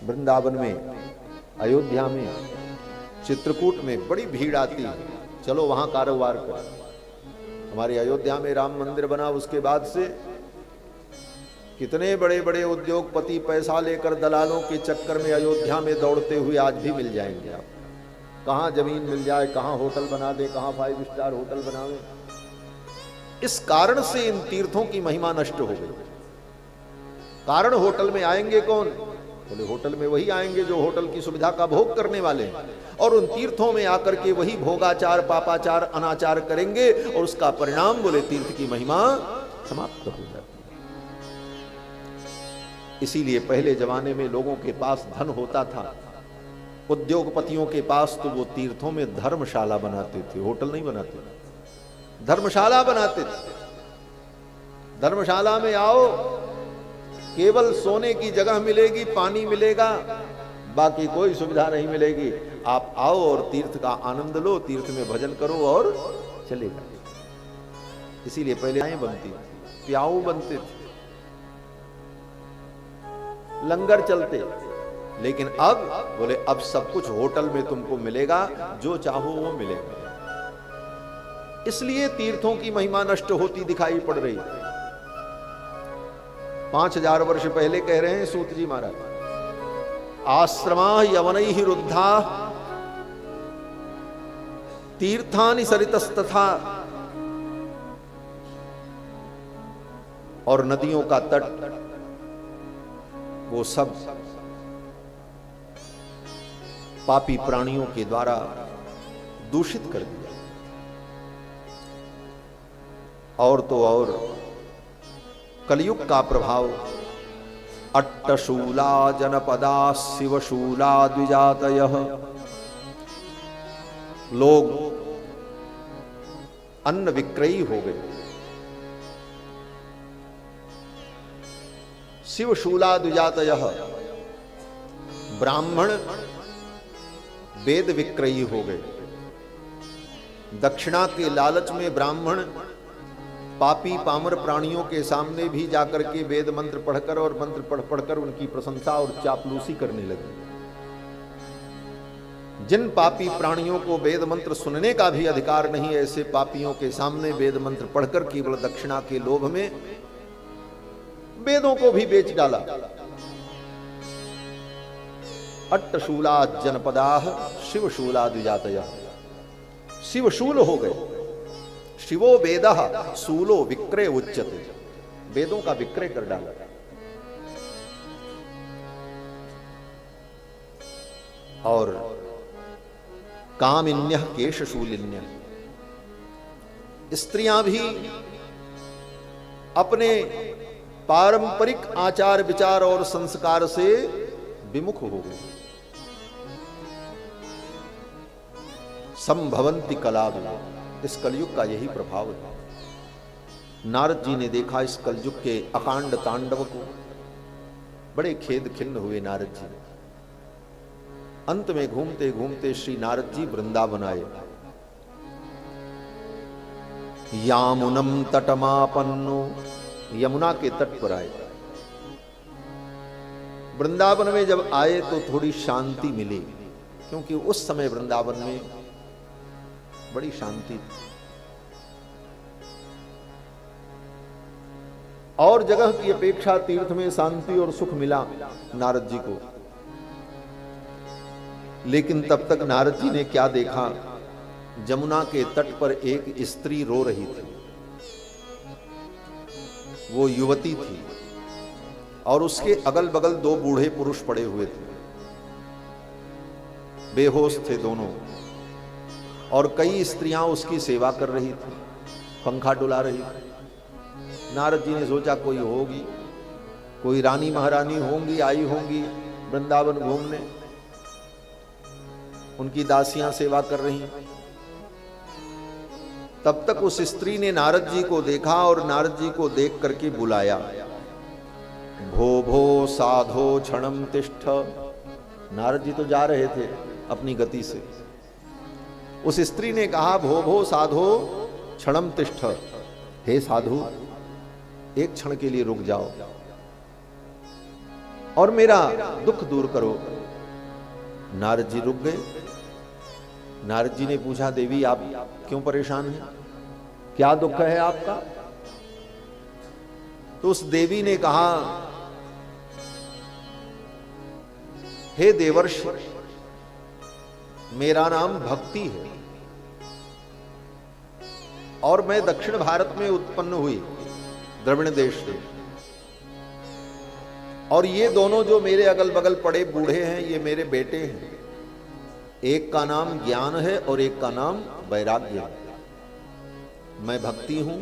वृंदावन में, अयोध्या में, चित्रकूट में बड़ी भीड़ आती है, चलो वहां कारोबार कर। हमारी अयोध्या में राम मंदिर बना, उसके बाद से कितने बड़े बड़े उद्योगपति पैसा लेकर दलालों के चक्कर में अयोध्या में दौड़ते हुए आज भी मिल जाएंगे। आप कहां जमीन मिल जाए, कहां होटल बना दे, कहां 5 स्टार होटल बनावे। इस कारण से इन तीर्थों की महिमा नष्ट हो गई। कारण होटल में आएंगे कौन? बोले होटल में वही आएंगे जो होटल की सुविधा का भोग करने वाले हैं, और उन तीर्थों में आकर के वही भोगाचार, पापाचार, अनाचार करेंगे, और उसका परिणाम बोले तीर्थ की महिमा समाप्त हो जाती है। इसीलिए पहले जमाने में लोगों के पास धन होता था, उद्योगपतियों के पास, तो वो तीर्थों में धर्मशाला बनाते थे, होटल नहीं बनाते थे, धर्मशाला बनाते थे। धर्मशाला में आओ, केवल सोने की जगह मिलेगी, पानी मिलेगा, बाकी कोई सुविधा नहीं मिलेगी। आप आओ और तीर्थ का आनंद लो, तीर्थ में भजन करो और चले जाओ। इसीलिए पहले आए बनती थी, प्याऊ बनते थे, लंगर चलते। लेकिन अब बोले अब सब कुछ होटल में तुमको मिलेगा, जो चाहो वो मिलेगा। इसलिए तीर्थों की महिमा नष्ट होती दिखाई पड़ रही। 5000 वर्ष पहले कह रहे हैं सूत जी महाराज, आश्रमा यवनैहि रुद्धा तीर्थानि सरितस्तथा, और नदियों का तट, वो सब पापी प्राणियों के द्वारा दूषित कर दिया। और तो और कलयुग का प्रभाव, अट्टशूला जनपदा शिवशूला द्विजातयः, लोग अन्न विक्रयी हो गए। शिवशूला द्विजातयः, ब्राह्मण वेद विक्रयी हो गए। दक्षिणा के लालच में ब्राह्मण पापी पामर प्राणियों के सामने भी जाकर के वेद मंत्र पढ़कर और मंत्र पढ़ पढ़कर उनकी प्रशंसा और चापलूसी करने लगे। जिन पापी प्राणियों को वेद मंत्र सुनने का भी अधिकार नहीं, ऐसे पापियों के सामने वेद मंत्र पढ़कर केवल दक्षिणा के लोभ में वेदों को भी बेच डाला। अट्टशूला जनपदाह शिवशूला द्विजातय, शिवशूल हो गए। शिवो वेदः शूलो विक्रय उच्यते, वेदों का विक्रय कर डाला। और कामिन्य केशशूलिन्य, स्त्रियां भी अपने पारंपरिक आचार विचार और संस्कार से विमुख हो गई। संभवंती कलावला, इस कलयुग का यही प्रभाव है। नारद जी ने देखा इस कलयुग के अकांड तांडव को, बड़े खेद खिन्न हुए नारद जी। अंत में घूमते घूमते श्री नारद जी वृंदावन आए। यामुनम तटमापन्नो, यमुना के तट पर आए। वृंदावन में जब आए तो थोड़ी शांति मिली, क्योंकि उस समय वृंदावन में बड़ी शांति थी। और जगह की अपेक्षा तीर्थ में शांति और सुख मिला नारद जी को। लेकिन तब तक नारद जी ने क्या देखा, जमुना के तट पर एक स्त्री रो रही थी। वो युवती थी और उसके अगल बगल दो बूढ़े पुरुष पड़े हुए थे, बेहोश थे दोनों, और कई स्त्रियां उसकी सेवा कर रही थी, पंखा डुला रही थी। नारद जी ने सोचा कोई होगी, कोई रानी महारानी होंगी, आई होंगी वृंदावन घूमने, उनकी दासियां सेवा कर रही। तब तक उस स्त्री ने नारद जी को देखा और नारद जी को देख करके बुलाया। भो भो साधो क्षणम तिष्ठ। नारद जी तो जा रहे थे अपनी गति से। उस स्त्री ने कहा, भो भो साधो क्षणम तिष्ठ, हे साधु एक क्षण के लिए रुक जाओ और मेरा दुख दूर करो। नारद जी रुक गए। नारद जी ने पूछा, देवी आप क्यों परेशान हैं, क्या दुख है आपका? तो उस देवी ने कहा, हे देवर्षि, मेरा नाम भक्ति है और मैं दक्षिण भारत में उत्पन्न हुई, द्रविड़ देश में। और ये दोनों जो मेरे अगल बगल पड़े बूढ़े हैं, ये मेरे बेटे हैं। एक का नाम ज्ञान है और एक का नाम वैराग्य है। मैं भक्ति हूं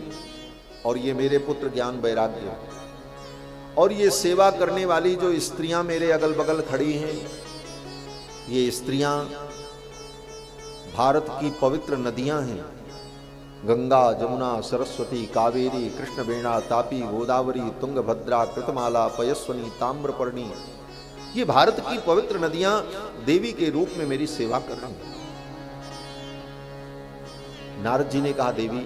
और ये मेरे पुत्र ज्ञान वैराग्य है। और ये सेवा करने वाली जो स्त्रियां मेरे अगल बगल खड़ी हैं, ये स्त्रियां भारत की पवित्र नदियां हैं। गंगा, जमुना, सरस्वती, कावेरी, कृष्णवेणा, तापी, गोदावरी, तुंगभद्रा, कृतमाला, पयस्वनी, ताम्रपर्णी, ये भारत की पवित्र नदियां देवी के रूप में मेरी सेवा कर रही हैं। नारद जी ने कहा, देवी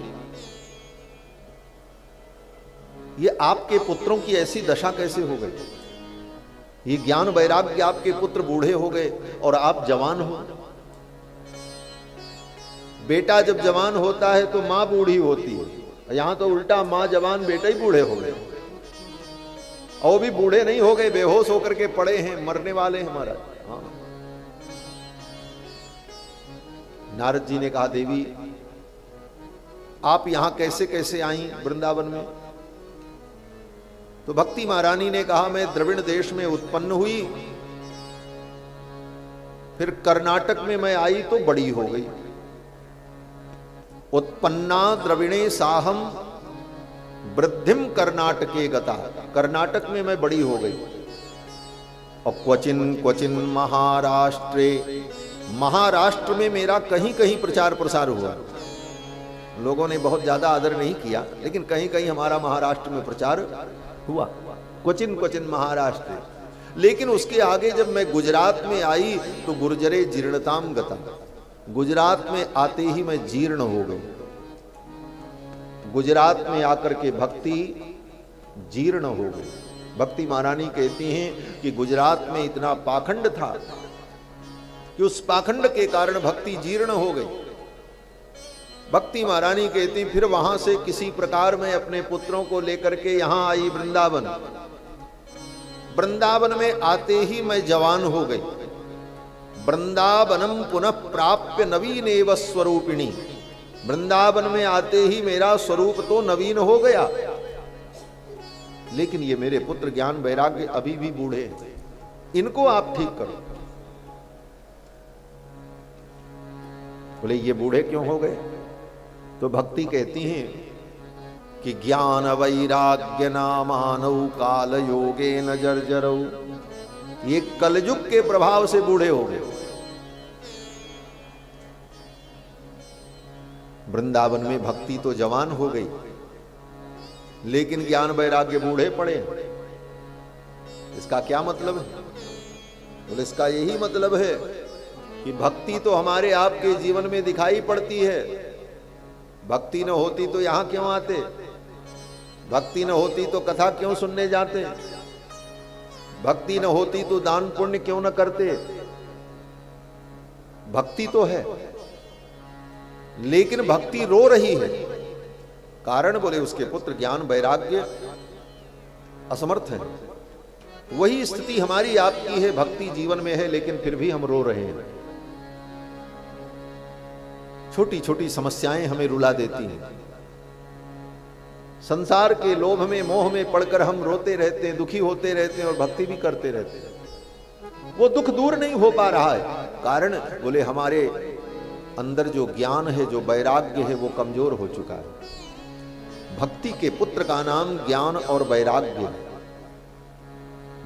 ये आपके पुत्रों की ऐसी दशा कैसे हो गई? ये ज्ञान वैराग्य, आपके पुत्र बूढ़े हो गए और आप जवान हो। बेटा जब जवान होता है तो मां बूढ़ी होती है, यहां तो उल्टा, मां जवान, बेटा ही बूढ़े हो गए। और वो भी बूढ़े नहीं हो गए, बेहोश होकर के पड़े हैं, मरने वाले हैं हमारा। हाँ। नारद जी ने कहा, देवी आप यहां कैसे कैसे आई वृंदावन में? तो भक्ति महारानी ने कहा, मैं द्रविड़ देश में उत्पन्न हुई, फिर कर्नाटक में मैं आई तो बड़ी हो गई। उत्पन्ना द्रविणे साहम वृद्धिम कर्नाटके गता। कर्नाटक में मैं बड़ी हो गई। और क्वचिन क्वचिन महाराष्ट्रे, महाराष्ट्र में मेरा कहीं कहीं प्रचार प्रसार हुआ। लोगों ने बहुत ज्यादा आदर नहीं किया, लेकिन कहीं कहीं हमारा महाराष्ट्र में प्रचार हुआ। क्वचिन क्वचिन महाराष्ट्र। लेकिन उसके आगे जब मैं गुजरात में आई तो गुर्जरे जीर्णताम गता। गुजरात में आते ही मैं जीर्ण हो गई। गुजरात में आकर के भक्ति जीर्ण हो गई। भक्ति महारानी कहती हैं कि गुजरात में इतना पाखंड था कि उस पाखंड के कारण भक्ति जीर्ण हो गई। भक्ति महारानी कहती फिर वहां से किसी प्रकार में अपने पुत्रों को लेकर के यहां आई वृंदावन। वृंदावन में आते ही मैं जवान हो गई। वृंदावनम पुनः प्राप्य नवीन एव स्वरूपिणी। वृंदावन में आते ही मेरा स्वरूप तो नवीन हो गया, लेकिन ये मेरे पुत्र ज्ञान वैराग्य अभी भी बूढ़े हैं, इनको आप ठीक करो। बोले ये बूढ़े क्यों हो गए? तो भक्ति कहती हैं कि ज्ञान वैराग्य नामानौ काल योगे न जर्जरौ। ये कलयुग के प्रभाव से बूढ़े हो गए। वृंदावन में भक्ति तो जवान हो गई, लेकिन ज्ञान वैराग्य बूढ़े पड़े। इसका क्या मतलब है? बोले इसका यही मतलब है कि भक्ति तो हमारे आपके जीवन में दिखाई पड़ती है। भक्ति न होती तो यहां क्यों आते? भक्ति न होती तो कथा क्यों सुनने जाते? भक्ति न होती तो दान पुण्य क्यों न करते? भक्ति तो है, लेकिन भक्ति रो रही है। कारण बोले उसके पुत्र ज्ञान वैराग्य असमर्थ है। वही स्थिति हमारी आपकी है, भक्ति जीवन में है, लेकिन फिर भी हम रो रहे हैं। छोटी छोटी समस्याएं हमें रुला देती हैं। संसार के लोभ में मोह में पड़कर हम रोते रहते हैं, दुखी होते रहते हैं और भक्ति भी करते रहते हैं। वो दुख दूर नहीं हो पा रहा है। कारण बोले हमारे अंदर जो ज्ञान है, जो वैराग्य है, वो कमजोर हो चुका है। भक्ति के पुत्र का नाम ज्ञान और वैराग्य है।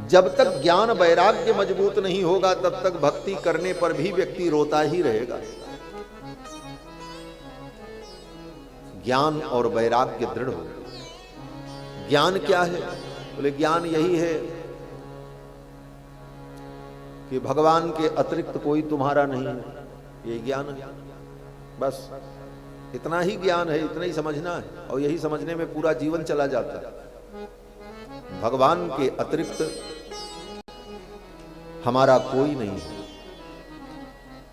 जब तक ज्ञान वैराग्य मजबूत नहीं होगा, तब तक भक्ति करने पर भी व्यक्ति रोता ही रहेगा। ज्ञान और वैराग्य दृढ़ हो। ज्ञान क्या है? बोले ज्ञान यही है कि भगवान के अतिरिक्त कोई तुम्हारा नहीं है। ये ज्ञान है, बस इतना ही ज्ञान है, इतना ही समझना है, और यही समझने में पूरा जीवन चला जाता है। भगवान के अतिरिक्त हमारा कोई नहीं है।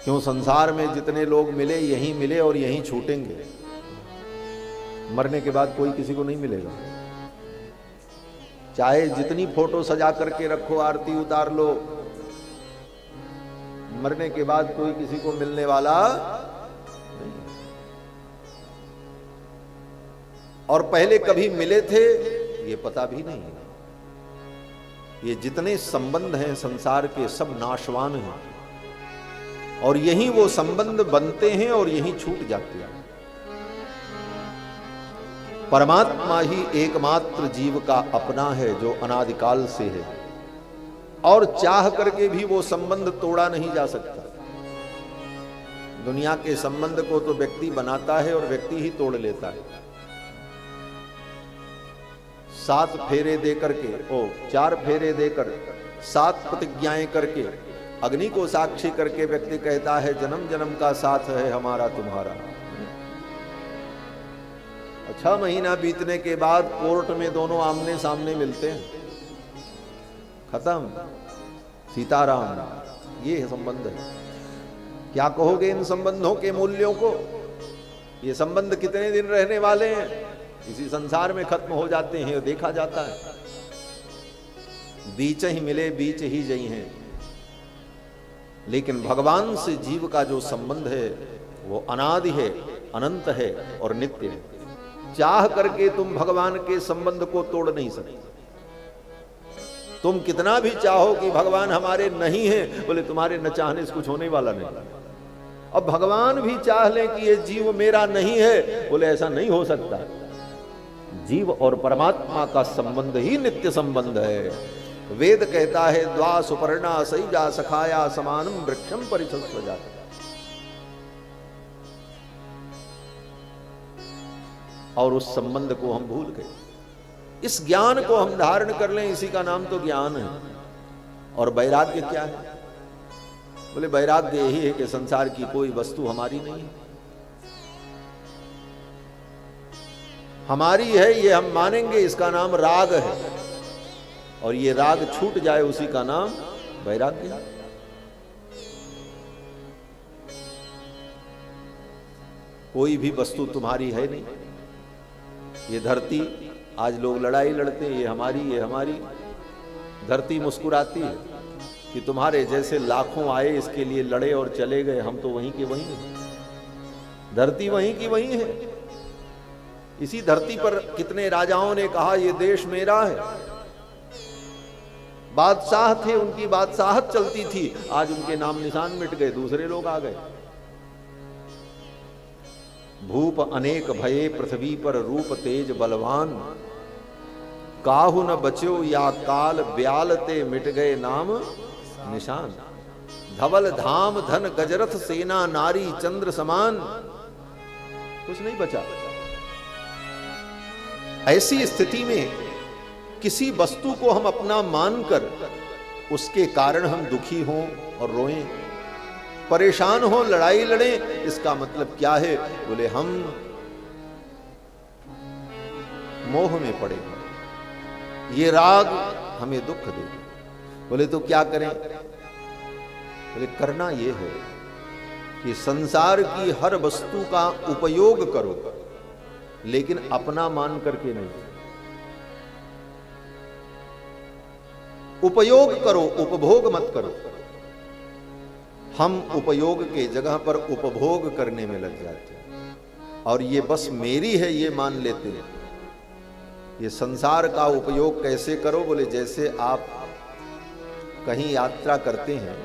क्यों? संसार में जितने लोग मिले यहीं मिले और यहीं छूटेंगे। मरने के बाद कोई किसी को नहीं मिलेगा। चाहे जितनी फोटो सजा करके रखो, आरती उतार लो, मरने के बाद कोई किसी को मिलने वाला नहीं। और पहले कभी मिले थे ये पता भी नहीं। ये जितने संबंध हैं संसार के, सब नाशवान हैं, और यहीं वो संबंध बनते हैं और यहीं छूट जाते हैं। परमात्मा ही एकमात्र जीव का अपना है, जो अनादिकाल से है, और चाह करके भी वो संबंध तोड़ा नहीं जा सकता। दुनिया के संबंध को तो व्यक्ति बनाता है और व्यक्ति ही तोड़ लेता है। 7 फेरे देकर के, 4 फेरे देकर, 7 प्रतिज्ञाएं करके, अग्नि को साक्षी करके व्यक्ति कहता है जन्म जन्म का साथ है हमारा तुम्हारा। 6 महीना बीतने के बाद कोर्ट में दोनों आमने सामने मिलते हैं, खत्म, सीताराम। ये संबंध है। क्या कहोगे इन संबंधों के मूल्यों को? ये संबंध कितने दिन रहने वाले हैं? इसी संसार में खत्म हो जाते हैं, देखा जाता है। बीच ही मिले बीच ही जई हैं। लेकिन भगवान से जीव का जो संबंध है वो अनादि है, अनंत है और नित्य है। चाह करके तुम भगवान के संबंध को तोड़ नहीं सकते। तुम कितना भी चाहो कि भगवान हमारे नहीं है, बोले तुम्हारे न चाहने से कुछ होने वाला नहीं। अब भगवान भी चाह लें कि ये जीव मेरा नहीं है, बोले ऐसा नहीं हो सकता। जीव और परमात्मा का संबंध ही नित्य संबंध है। वेद कहता है द्वा सुपर्णा सैजा सखाया समानम वृक्षम परिशस्व जाता। और उस संबंध को हम भूल गए। इस ज्ञान को हम धारण कर लें, इसी का नाम तो ज्ञान है। और वैराग्य क्या है? बोले वैराग्य यही है कि संसार की कोई वस्तु हमारी नहीं है, हमारी है, ये हम मानेंगे, इसका नाम राग है। और ये राग छूट जाए, उसी का नाम वैराग्य है। कोई भी वस्तु तुम्हारी है नहीं। ये धरती, आज लोग लड़ाई लड़ते हैं, ये हमारी। धरती मुस्कुराती है कि तुम्हारे जैसे लाखों आए, इसके लिए लड़े और चले गए, हम तो वहीं के वहीं हैं। धरती वहीं की वहीं है। इसी धरती पर कितने राजाओं ने कहा ये देश मेरा है। बादशाह थे, उनकी बादशाहत चलती थी, आज उनके नाम निशान मिट गए, दूसरे लोग आ गए। भूप अनेक भये पृथ्वी पर, रूप तेज बलवान, काहू न बच्यो या काल, ब्याल ते मिट गए नाम निशान। धवल धाम धन गजरथ, सेना नारी चंद्र समान, कुछ नहीं बचा। ऐसी स्थिति में किसी वस्तु को हम अपना मानकर उसके कारण हम दुखी हों और रोएं, परेशान हो, लड़ाई लड़ें, इसका मतलब क्या है? बोले हम मोह में पड़े, ये राग हमें दुख दे। बोले तो क्या करें? बोले करना ये है कि संसार की हर वस्तु का उपयोग करो, लेकिन अपना मान करके नहीं। उपयोग करो, उपभोग मत करो। हम उपयोग के जगह पर उपभोग करने में लग जाते हैं और ये बस मेरी है ये मान लेते हैं। ये संसार का उपयोग कैसे करो? बोले जैसे आप कहीं यात्रा करते हैं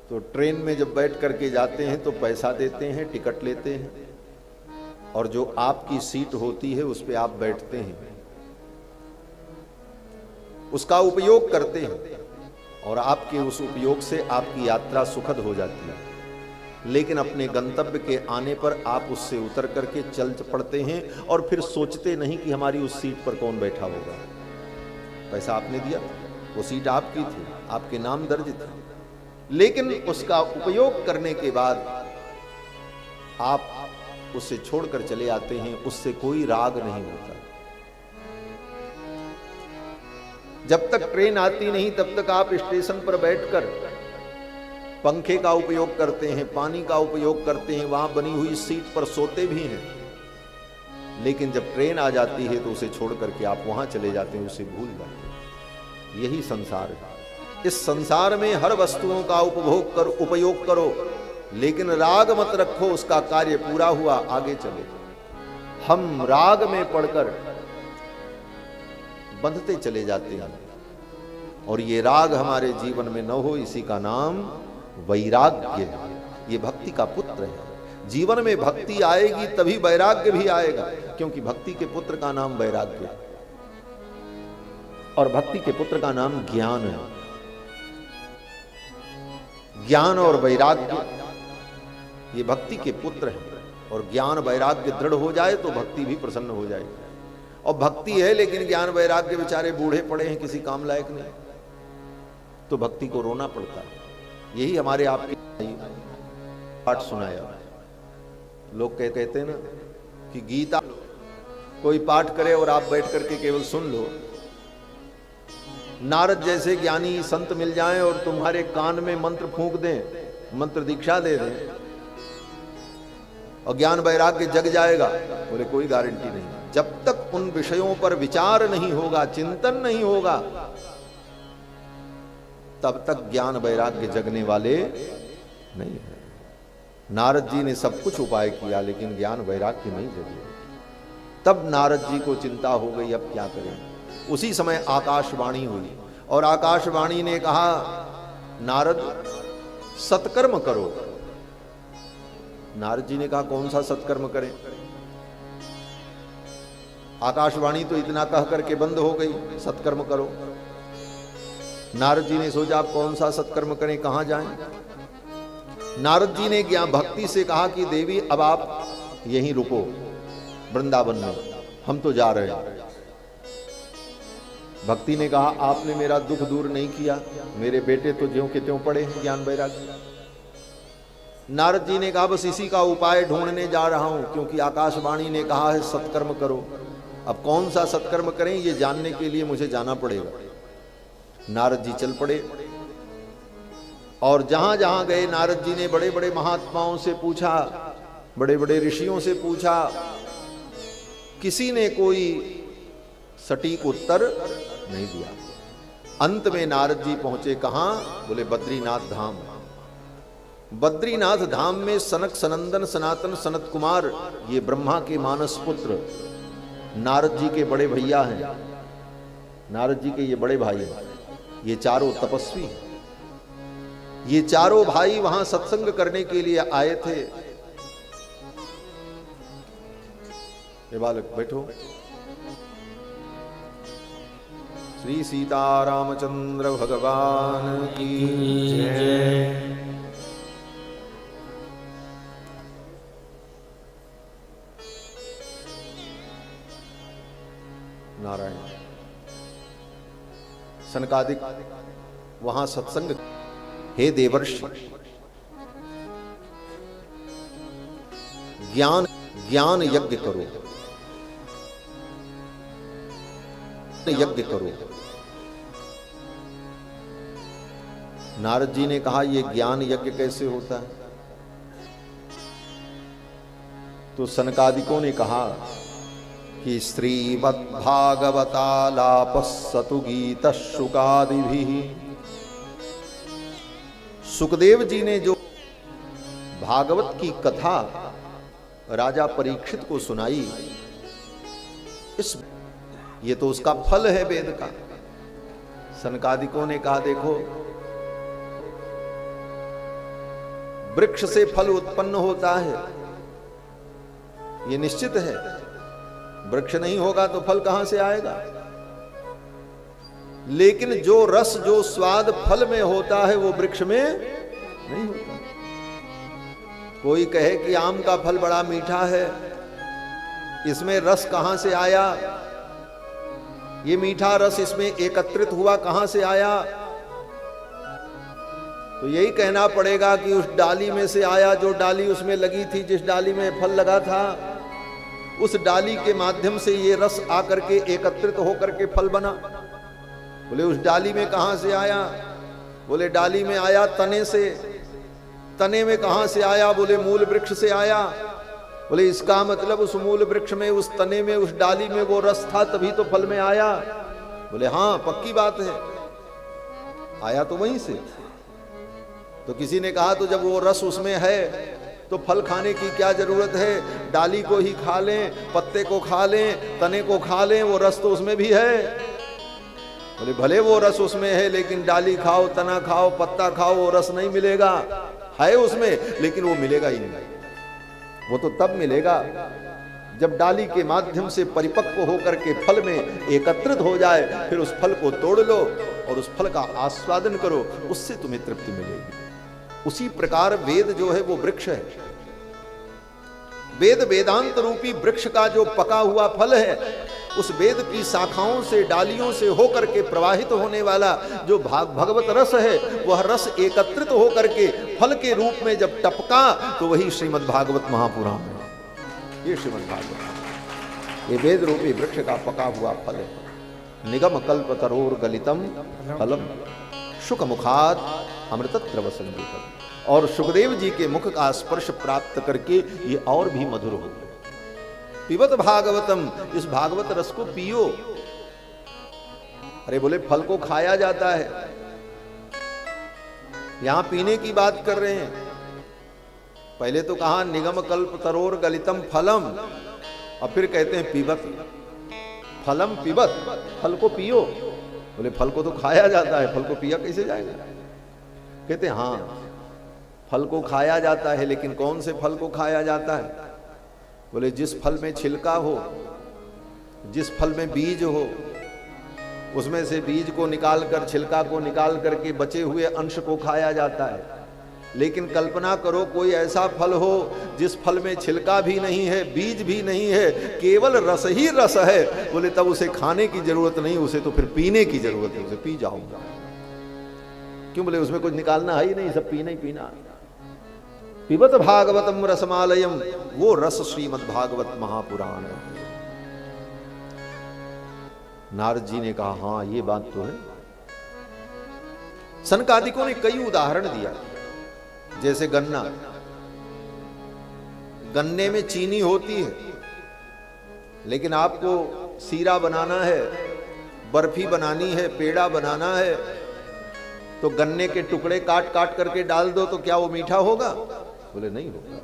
तो ट्रेन में जब बैठ करके जाते हैं तो पैसा देते हैं, टिकट लेते हैं, और जो आपकी सीट होती है उस पर आप बैठते हैं, उसका उपयोग करते हैं और आपके उस उपयोग से आपकी यात्रा सुखद हो जाती है। लेकिन अपने गंतव्य के आने पर आप उससे उतर करके चल पड़ते हैं और फिर सोचते नहीं कि हमारी उस सीट पर कौन बैठा होगा। पैसा आपने दिया, वो सीट आपकी थी, आपके नाम दर्ज था, लेकिन उसका उपयोग करने के बाद आप उसे छोड़कर चले आते हैं, उससे कोई राग नहीं होता। जब तक ट्रेन आती नहीं तब तक आप स्टेशन पर बैठकर पंखे का उपयोग करते हैं, पानी का उपयोग करते हैं, वहां बनी हुई सीट पर सोते भी हैं, लेकिन जब ट्रेन आ जाती है तो उसे छोड़ करके आप वहां चले जाते हैं, उसे भूल जाते हैं। यही संसार है। इस संसार में हर वस्तुओं का उपभोग कर, उपयोग करो, लेकिन राग मत रखो, उसका कार्य पूरा हुआ, आगे चले। हम राग में पड़कर बंधते चले जाते हैं और ये राग हमारे जीवन में न हो, इसी का नाम वैराग्य है। ये भक्ति का पुत्र है। जीवन में भक्ति आएगी तभी वैराग्य भी आएगा, क्योंकि भक्ति के पुत्र का नाम वैराग्य है और भक्ति के पुत्र का नाम ज्ञान है। ज्ञान और वैराग्य ये भक्ति के पुत्र हैं, और ज्ञान वैराग्य दृढ़ हो जाए तो भक्ति भी प्रसन्न हो जाएगी। और भक्ति है लेकिन ज्ञान वैराग्य बेचारे बूढ़े पड़े हैं, किसी काम लायक नहीं, तो भक्ति को रोना पड़ता है। यही हमारे आपके पाठ सुनाया। लोग कहते हैं ना कि गीता कोई पाठ करे और आप बैठ करके केवल सुन लो। नारद जैसे ज्ञानी संत मिल जाएं और तुम्हारे कान में मंत्र फूंक दें, मंत्र दीक्षा दे दें और ज्ञान वैराग्य जग जाएगा, बोले कोई गारंटी नहीं। जब तक उन विषयों पर विचार नहीं होगा, चिंतन नहीं होगा, तब तक ज्ञान वैराग्य जगने वाले नहीं है। नारद जी ने सब कुछ उपाय किया लेकिन ज्ञान वैराग्य नहीं जगे। तब नारद जी को चिंता हो गई, अब क्या करें। उसी समय आकाशवाणी हुई और आकाशवाणी ने कहा, नारद सत्कर्म करो। नारद जी ने कहा, कौन सा सत्कर्म करें। आकाशवाणी तो इतना कह करके बंद हो गई, सत्कर्म करो। नारद जी ने सोचा आप कौन सा सत्कर्म करें, कहां जाएं। नारद जी ने ज्ञान भक्ति से कहा कि देवी अब आप यहीं रुको वृंदावन में, हम तो जा रहे हैं। भक्ति ने कहा आपने मेरा दुख दूर नहीं किया, मेरे बेटे तो ज्यों के त्यों पड़े हैं ज्ञान वैराग्य। नारद जी ने कहा बस इसी का उपाय ढूंढने जा रहा हूं, क्योंकि आकाशवाणी ने कहा है सत्कर्म करो। अब कौन सा सत्कर्म करें ये जानने के लिए मुझे जाना पड़ेगा। नारद जी चल पड़े और जहां जहां गए नारद जी ने बड़े बड़े महात्माओं से पूछा, बड़े बड़े ऋषियों से पूछा, किसी ने कोई सटीक उत्तर नहीं दिया। अंत में नारद जी पहुंचे कहां? बोले बद्रीनाथ धाम। बद्रीनाथ धाम में सनक सनंदन सनातन सनत कुमार, ये ब्रह्मा के मानस पुत्र नारद जी के बड़े भैया हैं, नारद जी के ये बड़े भाई हैं, ये चारों तपस्वी, ये चारों भाई वहां सत्संग करने के लिए आए थे। ये बालक बैठो। श्री सीतारामचंद्र भगवान की जय। नारायण। सनकादिक वहां सत्संग। हे देवर्षि, ज्ञान यज्ञ करो, यज्ञ करो। नारद जी ने कहा ये ज्ञान यज्ञ कैसे होता है? तो सनकादिकों ने कहा कि श्रीमद्भागवतालापस्सतु गीतशुकादिभिः। सुखदेव जी ने जो भागवत की कथा राजा परीक्षित को सुनाई, ये तो उसका फल है वेद का। सनकादिकों ने कहा देखो, वृक्ष से फल उत्पन्न होता है, ये निश्चित है। वृक्ष नहीं होगा तो फल कहां से आएगा? लेकिन जो रस जो स्वाद फल में होता है वो वृक्ष में नहीं होता। कोई कहे कि आम का फल बड़ा मीठा है, इसमें रस कहां से आया? ये मीठा रस इसमें एकत्रित हुआ कहां से आया? तो यही कहना पड़ेगा कि उस डाली में से आया, जो डाली उसमें लगी थी, जिस डाली में फल लगा था, उस डाली के माध्यम से ये रस आकर के एकत्रित होकर के फल बना। बोले उस डाली में कहां से आया? बोले डाली में आया तने से। तने में कहां से आया? बोले मूल वृक्ष से आया। बोले इसका मतलब उस मूल वृक्ष में, उस तने में, उस डाली में वो रस था, तभी तो फल में आया। बोले हाँ पक्की बात है, आया तो वहीं से। तो किसी ने कहा तो जब वो रस उसमें है तो फल खाने की क्या जरूरत है? डाली को ही खा लें, पत्ते को खा लें, तने को खा लें, वो रस तो उसमें भी है। बोले भले वो रस उसमें है, लेकिन डाली खाओ, तना खाओ, पत्ता खाओ, वो रस नहीं मिलेगा। है उसमें, लेकिन वो मिलेगा ही नहीं। वो तो तब मिलेगा जब डाली के माध्यम से परिपक्व होकर के फल में एकत्रित हो जाए। फिर उस फल को तोड़ लो और उस फल का आस्वादन करो, उससे तुम्हें तृप्ति मिलेगी। उसी प्रकार वेद जो है वो वृक्ष है। वेद वेदांत रूपी वृक्ष का जो पका हुआ फल है, उस वेद की शाखाओं से, डालियों से होकर के प्रवाहित होने वाला जो भगवत रस है, वह रस एकत्रित होकर के फल के रूप में जब टपका तो वही श्रीमद् भागवत महापुराण है। ये श्रीमद् भागवत, ये वेद रूपी वृक्ष का पका हुआ फल है। निगम कल्प तरोर गलितम फलम शुक मुखात अमृतत्र संगीतम। और सुखदेव जी के मुख का स्पर्श प्राप्त करके ये और भी मधुर हो गया। पिबत भागवतम, इस भागवत रस को पियो। अरे बोले फल को खाया जाता है, यहां पीने की बात कर रहे हैं। पहले तो कहा निगम कल्प तरोर गलितम फलम, और फिर कहते हैं पिबत फलम पिबत, फल को पियो। बोले फल को तो खाया जाता है, फल को पिया कैसे जाएगा? कहते हैं हाँ फल को खाया जाता है, लेकिन कौन से फल को खाया जाता है? बोले जिस फल में छिलका हो, जिस फल में बीज हो, उसमें से बीज को निकालकर, छिलका को निकाल करके बचे हुए अंश को खाया जाता है। लेकिन कल्पना करो कोई ऐसा फल हो जिस फल में छिलका भी नहीं है, बीज भी नहीं है, केवल रस ही रस है। बोले तब उसे खाने की जरूरत नहीं, उसे तो फिर पीने की जरूरत है, उसे पी जाओ। क्यों? बोले उसमें कुछ निकालना है ही नहीं, सब पीना ही पीना। पिबत भागवतम रसमालयम, वो रस श्रीमद् भागवत महापुराण है। नारद जी ने कहा हाँ ये बात तो है। सनकादिकों ने कई उदाहरण दिया, जैसे गन्ना, गन्ने में चीनी होती है, लेकिन आपको सीरा बनाना है, बर्फी बनानी है, पेड़ा बनाना है, तो गन्ने के टुकड़े काट काट करके डाल दो तो क्या वो मीठा होगा? बोले नहीं होगा।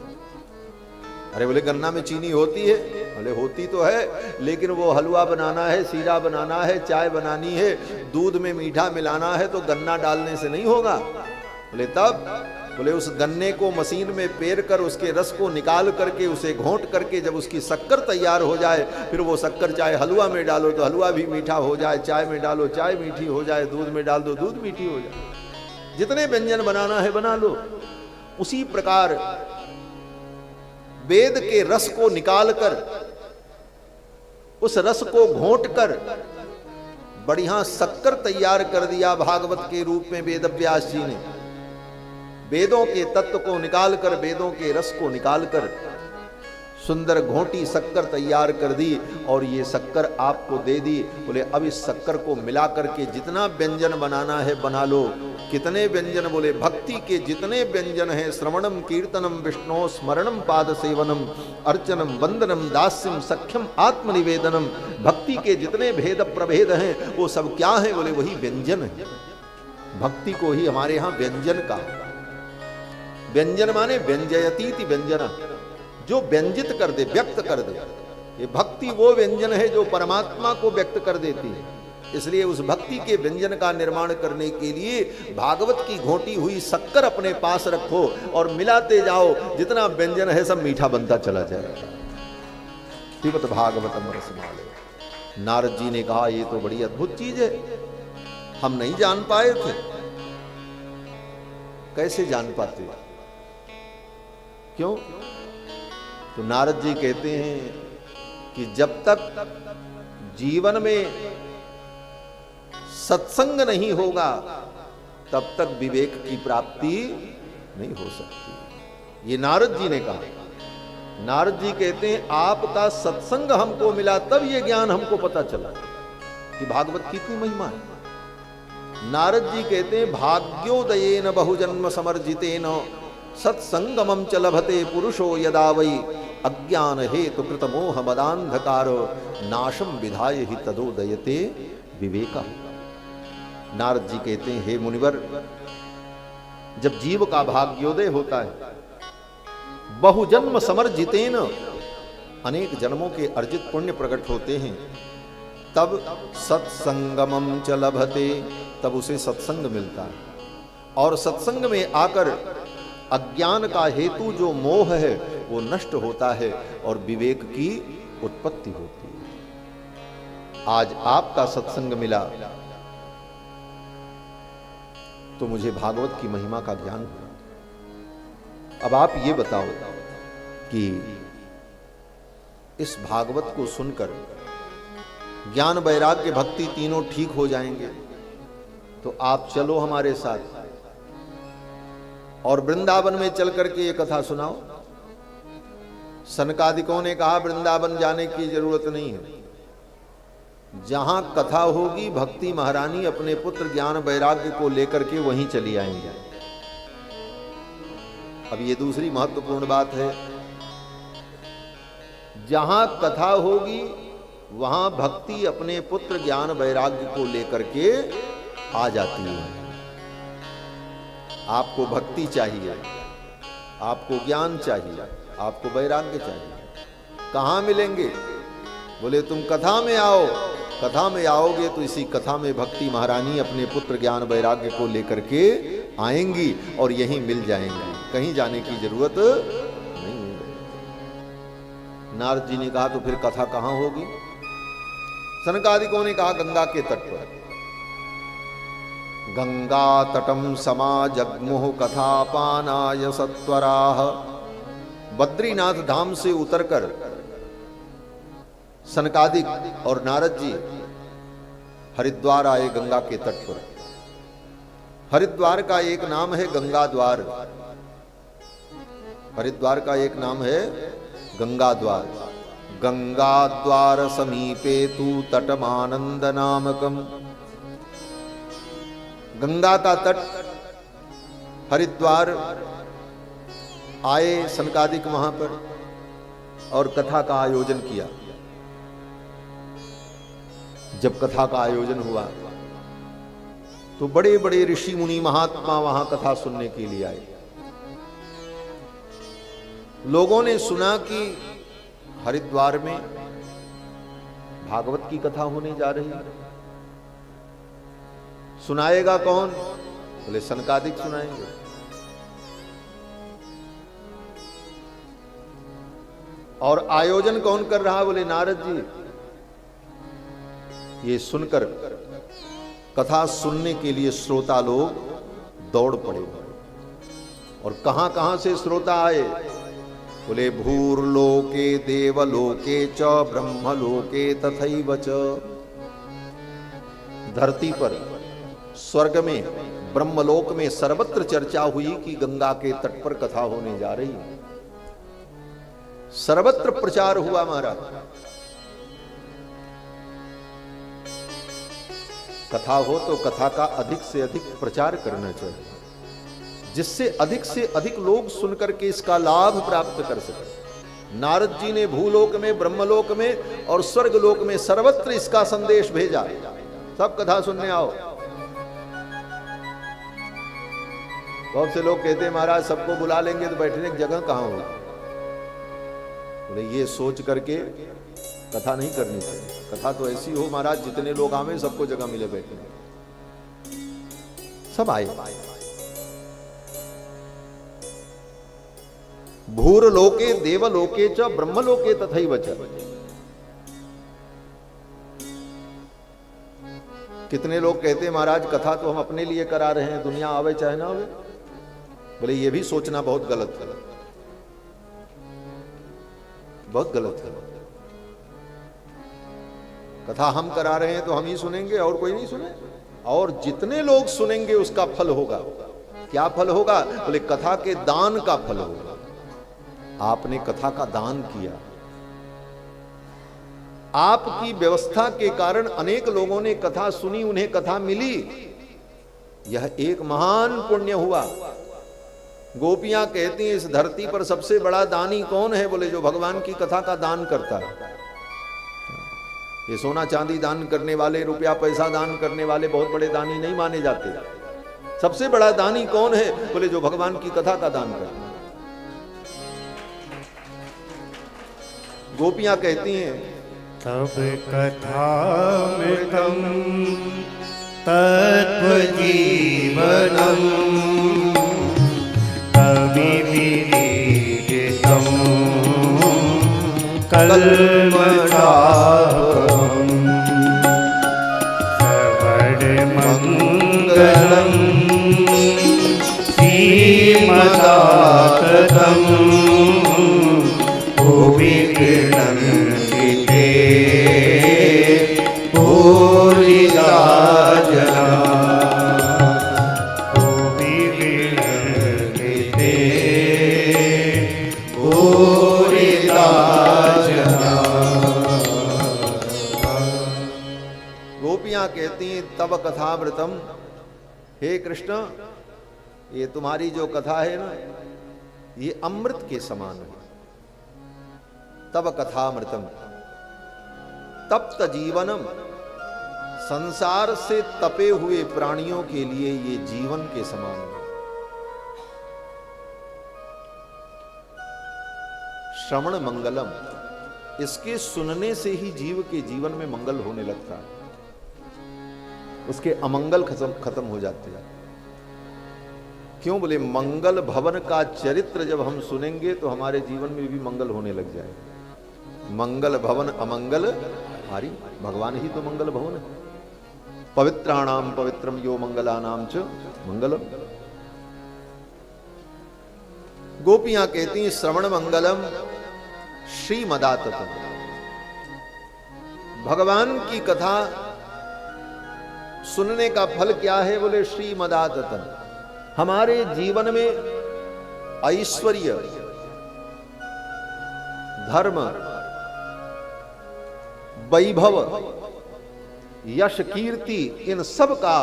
अरे बोले गन्ना में चीनी होती है? बोले होती तो है, लेकिन वो हलवा बनाना है, सीरा बनाना है, चाय बनानी है, दूध में मीठा मिलाना है, तो गन्ना डालने से नहीं होगा। बोले तब? बोले उस गन्ने को मशीन में पेर कर उसके रस को निकाल करके उसे घोंट करके जब उसकी शक्कर तैयार हो जाए, फिर वो शक्कर चाहे हलवा में डालो तो हलवा भी मीठा हो जाए, चाय में डालो चाय मीठी हो जाए, दूध में डाल दो दूध मीठी हो जाए। जितने व्यंजन बनाना है बना लो। उसी प्रकार वेद के रस को निकालकर, उस रस को घोंट कर बढ़िया शक्कर तैयार कर दिया भागवत के रूप में वेद व्यास जी ने। वेदों के तत्व को निकालकर, वेदों के रस को निकालकर सुंदर घोंटी शक्कर तैयार कर दी और ये शक्कर आपको दे दी। बोले अब इस शक्कर को मिला करके जितना व्यंजन बनाना है बना लो। कितने व्यंजन? बोले भक्ति के जितने व्यंजन हैं, श्रवणम कीर्तनम विष्णु स्मरणम पाद सेवनम अर्चनम वंदनम दास्यम सख्यम आत्मनिवेदनम, भक्ति के जितने भेद प्रभेद हैं वो सब क्या है? बोले वही व्यंजन है। भक्ति को ही हमारे यहाँ व्यंजन का, व्यंजन माने व्यंजयतीति व्यंजन, जो व्यंजित कर दे, व्यक्त कर दे। ये भक्ति वो व्यंजन है जो परमात्मा को व्यक्त कर देती है। इसलिए उस भक्ति के व्यंजन का निर्माण करने के लिए भागवत की घोटी हुई शक्कर अपने पास रखो और मिलाते जाओ, जितना व्यंजन है सब मीठा बनता चला जाएगा। पिबत भागवतम रसमालय। नारद जी ने कहा ये तो बड़ी अद्भुत चीज है, हम नहीं जान पाए थे। कैसे जान पाते? क्यों? तो नारद जी कहते हैं कि जब तक जीवन में सत्संग नहीं होगा तब तक विवेक की प्राप्ति नहीं हो सकती। ये नारद जी ने कहा। नारद जी कहते हैं आपका सत्संग हमको मिला तब ये ज्ञान हमको पता चला कि भागवत की इतनी महिमा है। नारद जी कहते हैं भाग्योदयेन बहुजन्म समर्जितेन सत्संगमं च लभते पुरुषो यदा वै अज्ञान हेतु कृत मोह मदांधकार नाशम विधाय ही तदोदयते विवेका। नारद जी कहते हैं हे मुनिवर, जब जीव का भाग्योदय होता है, बहुजन्म समर्जितेन, अनेक जन्मों के अर्जित पुण्य प्रकट होते हैं, तब सत्संगमं च लभते, तब उसे सत्संग मिलता है। और सत्संग में आकर अज्ञान का हेतु जो मोह है वो नष्ट होता है और विवेक की उत्पत्ति होती है। आज आपका सत्संग मिला तो मुझे भागवत की महिमा का ज्ञान हुआ। अब आप ये बताओ कि इस भागवत को सुनकर ज्ञान वैराग्य भक्ति तीनों ठीक हो जाएंगे, तो आप चलो हमारे साथ और वृंदावन में चल करके ये कथा सुनाओ। सनकादिकों ने कहा वृंदावन जाने की जरूरत नहीं है, जहां कथा होगी भक्ति महारानी अपने पुत्र ज्ञान वैराग्य को लेकर के वहीं चली आएंगे। अब ये दूसरी महत्वपूर्ण बात है, जहां कथा होगी वहां भक्ति अपने पुत्र ज्ञान वैराग्य को लेकर के आ जाती है। आपको भक्ति चाहिए, आपको ज्ञान चाहिए, आपको वैराग्य चाहिए, कहां मिलेंगे? बोले तुम कथा में आओ, कथा में आओगे तो इसी कथा में भक्ति महारानी अपने पुत्र ज्ञान वैराग्य को लेकर के आएंगी और यहीं मिल जाएंगी, कहीं जाने की जरूरत नहीं है। नारद जी ने कहा तो फिर कथा कहां होगी? सनकादिकों ने कहा गंगा के तट पर। गंगा तटम समाजग्मुः कथापानाय सत्वराः। बद्रीनाथ धाम से उतरकर सनकादिक और नारद जी हरिद्वार आए गंगा के तट पर। हरिद्वार का एक नाम है गंगा द्वार, हरिद्वार का एक नाम है गंगा द्वार। गंगा द्वार समीपे तु तटमानंद नामकम। गंगा का तट हरिद्वार आए सनकादिक वहां पर और कथा का आयोजन किया। जब कथा का आयोजन हुआ तो बड़े बड़े ऋषि मुनि महात्मा वहां कथा सुनने के लिए आए। लोगों ने सुना कि हरिद्वार में भागवत की कथा होने जा रही है। सुनाएगा कौन? बोले सनकादिक सुनाएंगे। और आयोजन कौन कर रहा? बोले नारद जी। ये सुनकर कथा सुनने के लिए श्रोता लोग दौड़ पड़े। और कहां कहां से श्रोता आए? बोले भूर्लोके देवलोके च ब्रह्मलोके तथैव च। धरती पर, स्वर्ग में, ब्रह्मलोक में सर्वत्र चर्चा हुई कि गंगा के तट पर कथा होने जा रही है। सर्वत्र प्रचार हुआ महाराज। कथा हो तो कथा का अधिक से अधिक प्रचार करना चाहिए, जिससे से अधिक लोग सुनकर के इसका लाभ प्राप्त कर सके। नारद जी ने भूलोक में, ब्रह्मलोक में और स्वर्गलोक में सर्वत्र इसका संदेश भेजा। सब कथा सुनने आओ। बहुत से लोग कहते हैं महाराज सबको बुला लेंगे तो बैठने की जगह कहां होगी। बोले ये सोच करके कथा नहीं करनी चाहिए। कथा तो ऐसी हो महाराज जितने लोग आवे सबको जगह मिले बैठने। सब आए। भूर्लोके देवलोके च ब्रह्मलोके तथैव च। कितने लोग कहते हैं महाराज कथा तो हम अपने लिए करा रहे हैं, दुनिया आवे चाहे ना आवे। बोले ये भी सोचना बहुत गलत है, बहुत गलत है। कथा हम करा रहे हैं तो हम ही सुनेंगे और कोई नहीं सुने। और जितने लोग सुनेंगे उसका फल होगा। क्या फल होगा? बोले कथा के दान का फल होगा। आपने कथा का दान किया, आपकी व्यवस्था के कारण अनेक लोगों ने कथा सुनी, उन्हें कथा मिली। यह एक महान पुण्य हुआ। गोपियां कहती हैं इस धरती पर सबसे बड़ा दानी कौन है? बोले जो भगवान की कथा का दान करता है। ये सोना चांदी दान करने वाले, रुपया पैसा दान करने वाले बहुत बड़े दानी नहीं माने जाते। सबसे बड़ा दानी कौन है? बोले जो भगवान की कथा का दान करता है। गोपियां कहती हैं तब कथामृतं तत्त्वजीवनं कविविदितं कल्मषापहम् श्रवणमङ्गलं श्रीमदाततं भुवि गृह्णन्ति ते भूरिदा जना। भुवि गृह्णन्ति ते भूरिदा जना। गोपियां कहती हैं तब कथामृतम, हे कृष्ण ये तुम्हारी जो कथा है ना ये अमृत के समान है। तब कथामृतम, तप्त जीवनम, संसार से तपे हुए प्राणियों के लिए ये जीवन के समान है। श्रवण मंगलम, इसके सुनने से ही जीव के जीवन में मंगल होने लगता है, उसके अमंगल खत्म हो जाते हैं। क्यों? बोले मंगल भवन का चरित्र जब हम सुनेंगे तो हमारे जीवन में भी मंगल होने लग जाएगा। मंगल भवन अमंगल हारी, भगवान ही तो मंगल भवन है। पवित्राणाम पवित्रम यो मंगलानाम च मंगलम। गोपियां कहती हैं श्रवण मंगलम श्रीमदाततम, भगवान की कथा सुनने का फल क्या है? बोले श्रीमदाततम, हमारे जीवन में ऐश्वर्य, धर्म, वैभव, यश, कीर्ति, इन सब का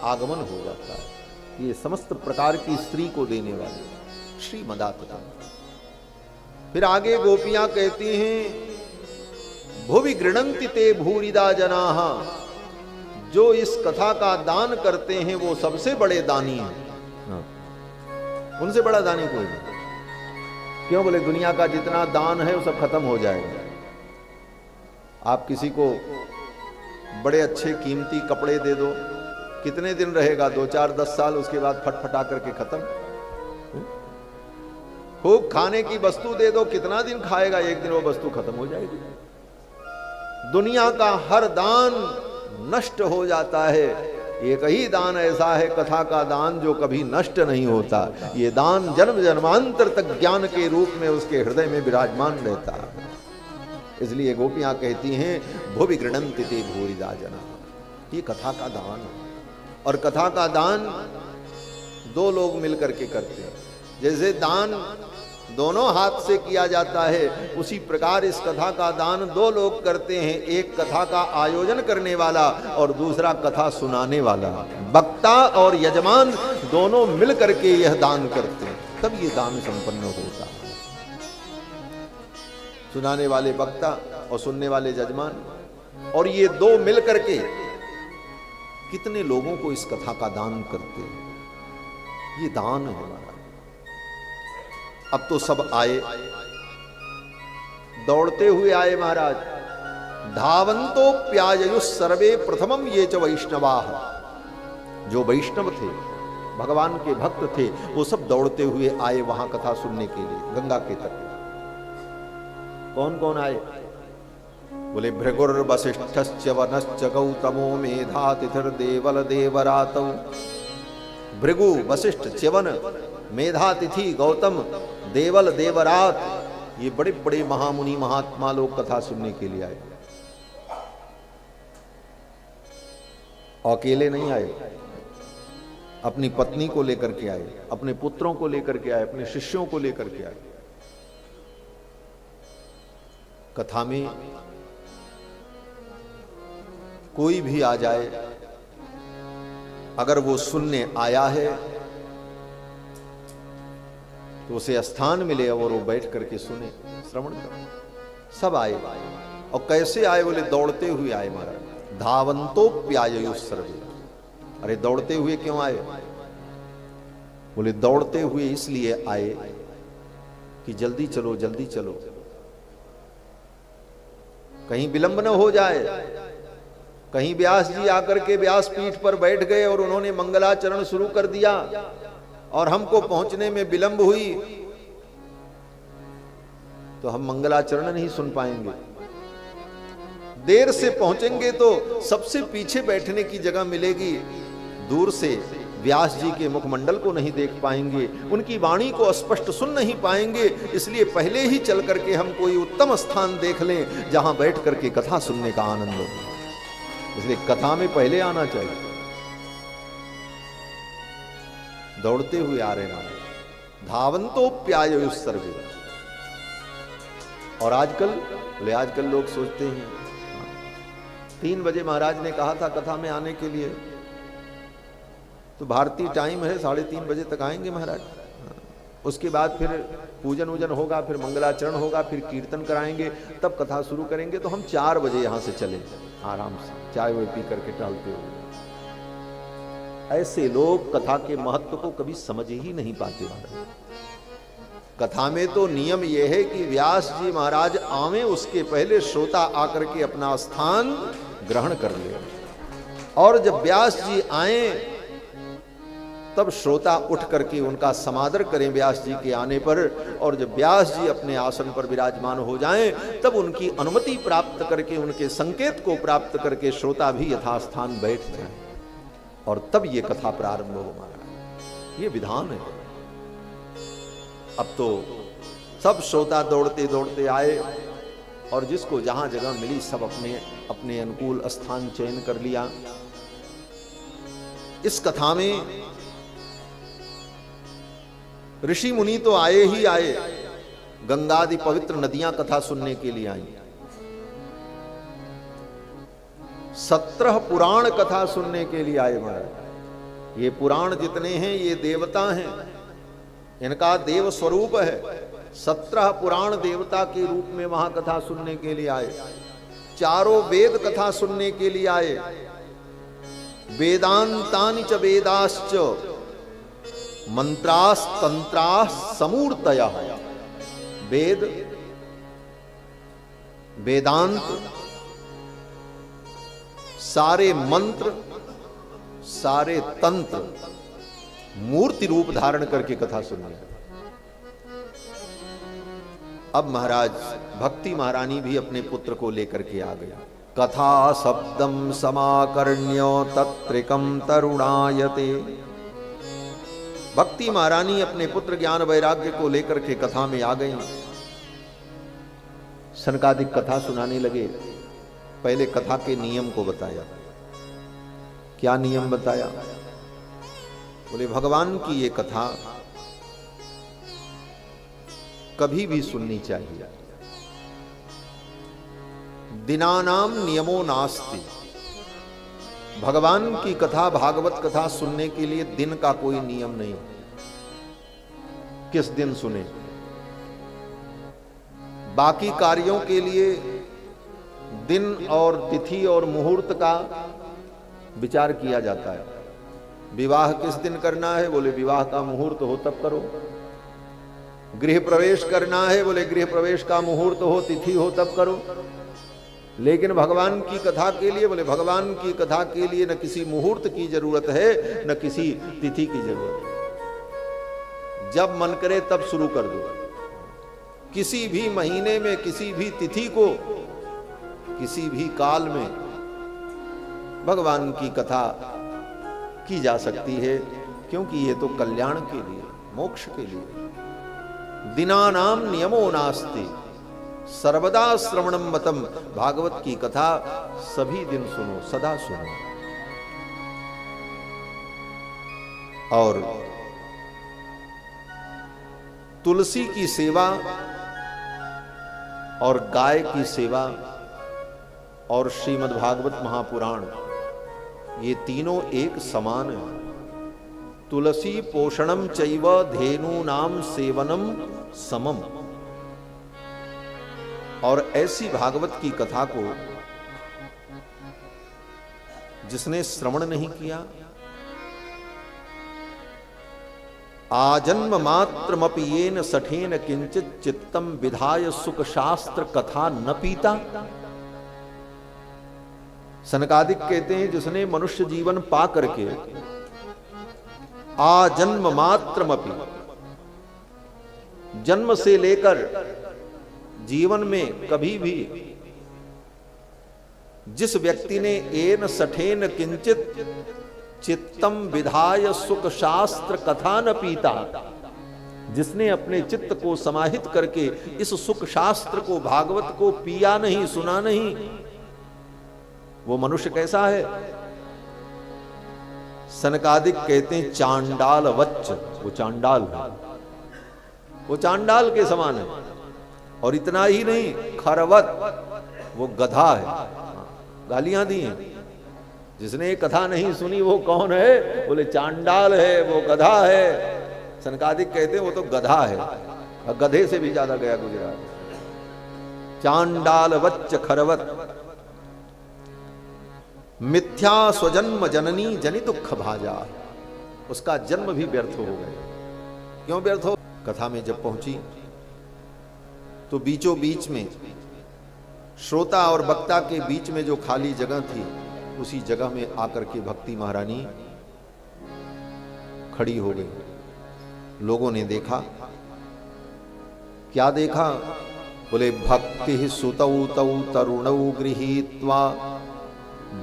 आगमन हो जाता है। ये समस्त प्रकार की स्त्री को देने वाले श्री मदातता। फिर आगे गोपियां कहती हैं भुवि गृणंति ते भूरिदा जनाः, जो इस कथा का दान करते हैं वो सबसे बड़े दानी हैं। उनसे बड़ा दानी कोई नहीं। क्यों? बोले दुनिया का जितना दान है वो सब खत्म हो जाएगा। आप किसी को बड़े अच्छे कीमती कपड़े दे दो, कितने दिन रहेगा? 2, 4, 10 साल, उसके बाद फटफटा करके खत्म। खूब खाने की वस्तु दे दो, कितना दिन खाएगा? एक दिन वो वस्तु खत्म हो जाएगी। दुनिया का हर दान नष्ट हो जाता है, एक ही दान ऐसा है कथा का दान जो कभी नष्ट नहीं होता। ये दान जन्म जन्मांतर तक ज्ञान के रूप में उसके हृदय में विराजमान रहता है। इसलिए गोपियां कहती हैं भुवि गृणन्ति ते भूरिदा जना, ये कथा का दान है। और कथा का दान दो लोग मिलकर के करते हैं। जैसे दान दोनों हाथ से किया जाता है, उसी प्रकार इस कथा का दान दो लोग करते हैं। एक कथा का आयोजन करने वाला और दूसरा कथा सुनाने वाला। वक्ता और यजमान दोनों मिल करके यह दान करते हैं, तब ये दान संपन्न होता है। सुनाने वाले वक्ता और सुनने वाले यजमान, और ये दो मिल करके कितने लोगों को इस कथा का दान करते हैं। ये दान है हमारा। अब तो सब आए, दौड़ते हुए आए महाराज। धावंतो प्याययुः सर्वे प्रथमम ये च वैष्णवाः। जो वैष्णव थे, भगवान के भक्त थे, वो सब दौड़ते हुए आए वहां कथा सुनने के लिए गंगा के तट। कौन कौन आए? बोले भृगुर वसिष्ठश्च वनश्च गौतमो मेधातिथिर्देवल देवरातौ। भृगु, वशिष्ठ, च्यवन, मेधातिथि, गौतम, देवल, देवरात, ये बड़े बड़े महामुनि महात्मा लोग कथा सुनने के लिए आए। अकेले नहीं आए, अपनी पत्नी को लेकर के आए, अपने पुत्रों को लेकर के आए, अपने शिष्यों को लेकर के आए। कथा में कोई भी आ जाए, अगर वो सुनने आया है तो उसे स्थान मिले और वो बैठ करके सुने, श्रवण करे। सब आए। और कैसे आए? बोले दौड़ते हुए आए महाराज। धावंतो प्याययुः सर्वे। अरे दौड़ते हुए क्यों आए? बोले दौड़ते हुए इसलिए आए कि जल्दी चलो, जल्दी चलो, कहीं विलंब न हो जाए। कहीं व्यास जी आकर के व्यास पीठ पर बैठ गए और उन्होंने मंगलाचरण शुरू कर दिया और हमको पहुंचने में विलंब हुई तो हम मंगलाचरण नहीं सुन पाएंगे। देर से पहुंचेंगे तो सबसे पीछे बैठने की जगह मिलेगी, दूर से व्यास जी के मुखमंडल को नहीं देख पाएंगे, उनकी वाणी को स्पष्ट सुन नहीं पाएंगे। इसलिए पहले ही चल करके हम कोई उत्तम स्थान देख लें जहां बैठ करके कथा सुनने का आनंद हो। इसलिए कथा में पहले आना चाहिए। दौड़ते हुए आ रहे ना। धावंतो प्याययुः सर्वे। और आजकल लोग सोचते हैं 3 बजे महाराज ने कहा था कथा में आने के लिए, तो भारतीय टाइम है 3:30 बजे तक आएंगे महाराज। उसके बाद फिर पूजन वूजन होगा, फिर मंगलाचरण होगा, फिर कीर्तन कराएंगे, तब कथा शुरू करेंगे। तो हम 4 बजे यहां से चले आराम से, चाय वाय पी करके टहलते हुए। ऐसे लोग कथा के महत्व को कभी समझ ही नहीं पाते महाराज। कथा में तो नियम यह है कि व्यास जी महाराज आवे, उसके पहले श्रोता आकर के अपना स्थान ग्रहण कर ले। और जब व्यास जी आए तब श्रोता उठ करके उनका समादर करें व्यास जी के आने पर। और जब व्यास जी अपने आसन पर विराजमान हो जाएं तब उनकी अनुमति प्राप्त करके, उनके संकेत को प्राप्त करके श्रोता भी यथास्थान बैठ जाए और तब ये कथा प्रारंभ हो महाराज। ये विधान है। अब तो सब श्रोता दौड़ते दौड़ते आए और जिसको जहां जगह मिली सब अपने अपने अनुकूल स्थान चयन कर लिया। इस कथा में ऋषि मुनि तो आए ही आए, गंगादि पवित्र नदियां कथा सुनने के लिए आई। 17 पुराण कथा सुनने के लिए आए महाराज। ये पुराण जितने हैं ये देवता हैं, इनका देव स्वरूप है। 17 पुराण देवता के रूप में वहां कथा सुनने के लिए आए, चारों वेद कथा सुनने के लिए आए। वेदांतानि च वेदाश्च मंत्रास्तंत्राः समूर्तयः। वेद, वेदांत, सारे मंत्र, सारे तंत्र मूर्ति रूप धारण करके कथा सुननी। अब महाराज भक्ति महारानी भी अपने पुत्र को लेकर के आ गया। कथा शब्दम समाकर्ण्य तत्रिकम तरुणायते। भक्ति महारानी अपने पुत्र ज्ञान वैराग्य को लेकर के कथा में आ गई। सनकादिक कथा सुनाने लगे। पहले कथा के नियम को बताया। क्या नियम बताया? बोले भगवान की ये कथा कभी भी सुननी चाहिए। दिनानाम नियमो नास्ति। भगवान की कथा, भागवत कथा सुनने के लिए दिन का कोई नियम नहीं। किस दिन सुने? बाकी कार्यों के लिए दिन और तिथि और मुहूर्त का विचार किया जाता है। विवाह किस दिन करना है? बोले विवाह का मुहूर्त हो तब करो। गृह प्रवेश करना है? बोले गृह प्रवेश का मुहूर्त हो, तिथि हो तब करो। लेकिन भगवान की कथा के लिए, बोले भगवान की कथा के लिए न किसी मुहूर्त की जरूरत है, न किसी तिथि की जरूरत है। जब मन करे तब शुरू कर दो। किसी भी महीने में, किसी भी तिथि को, किसी भी काल में भगवान की कथा की जा सकती है, क्योंकि ये तो कल्याण के लिए, मोक्ष के लिए। दिनानाम नियमो नास्ति सर्वदा श्रवणम मतम। भागवत की कथा सभी दिन सुनो, सदा सुनो। और तुलसी की सेवा और गाय की सेवा और श्रीमद् भागवत महापुराण, ये तीनों एक समान है। तुलसी पोषणम चैव धेनूनाम सेवनम समम। और ऐसी भागवत की कथा को जिसने श्रवण नहीं किया, आजन्म मात्रमपि येन सठेन किंचित चित्तम विधाय सुख शास्त्र कथा न पीता। सनकादिक कहते हैं जिसने मनुष्य जीवन पा करके आजन्म मात्रमपि, जन्म से लेकर जीवन में कभी भी जिस व्यक्ति ने एन सठेन किंचित चित्तम विधाय सुख शास्त्र कथा न पीता, जिसने अपने चित्त को समाहित करके इस सुख शास्त्र को, भागवत को पिया नहीं, सुना नहीं, वो मनुष्य कैसा है? सनकादिक कहते हैं चांडाल वच्च। वो चांडाल है, वो चांडाल के समान है। और इतना ही नहीं, खरवत, वो गधा है। गालियां दी हैं। जिसने कथा नहीं सुनी वो कौन है? बोले चांडाल है, वो गधा है। सनकादिक कहते हैं वो तो गधा है, और गधे से भी ज्यादा गया गुजरात। चांडाल वच्च खरवत मिथ्या स्वजन्म जननी जनि दुख भाजा। उसका जन्म भी व्यर्थ हो गया। क्यों व्यर्थ हो? कथा में जब पहुंची तो बीचों बीच में, श्रोता और वक्ता के बीच में जो खाली जगह थी, उसी जगह में आकर के भक्ति महारानी खड़ी हो गई। लोगों ने देखा। क्या देखा? बोले भक्ति सुतौ तौ तरुणौ गृहीत्वा।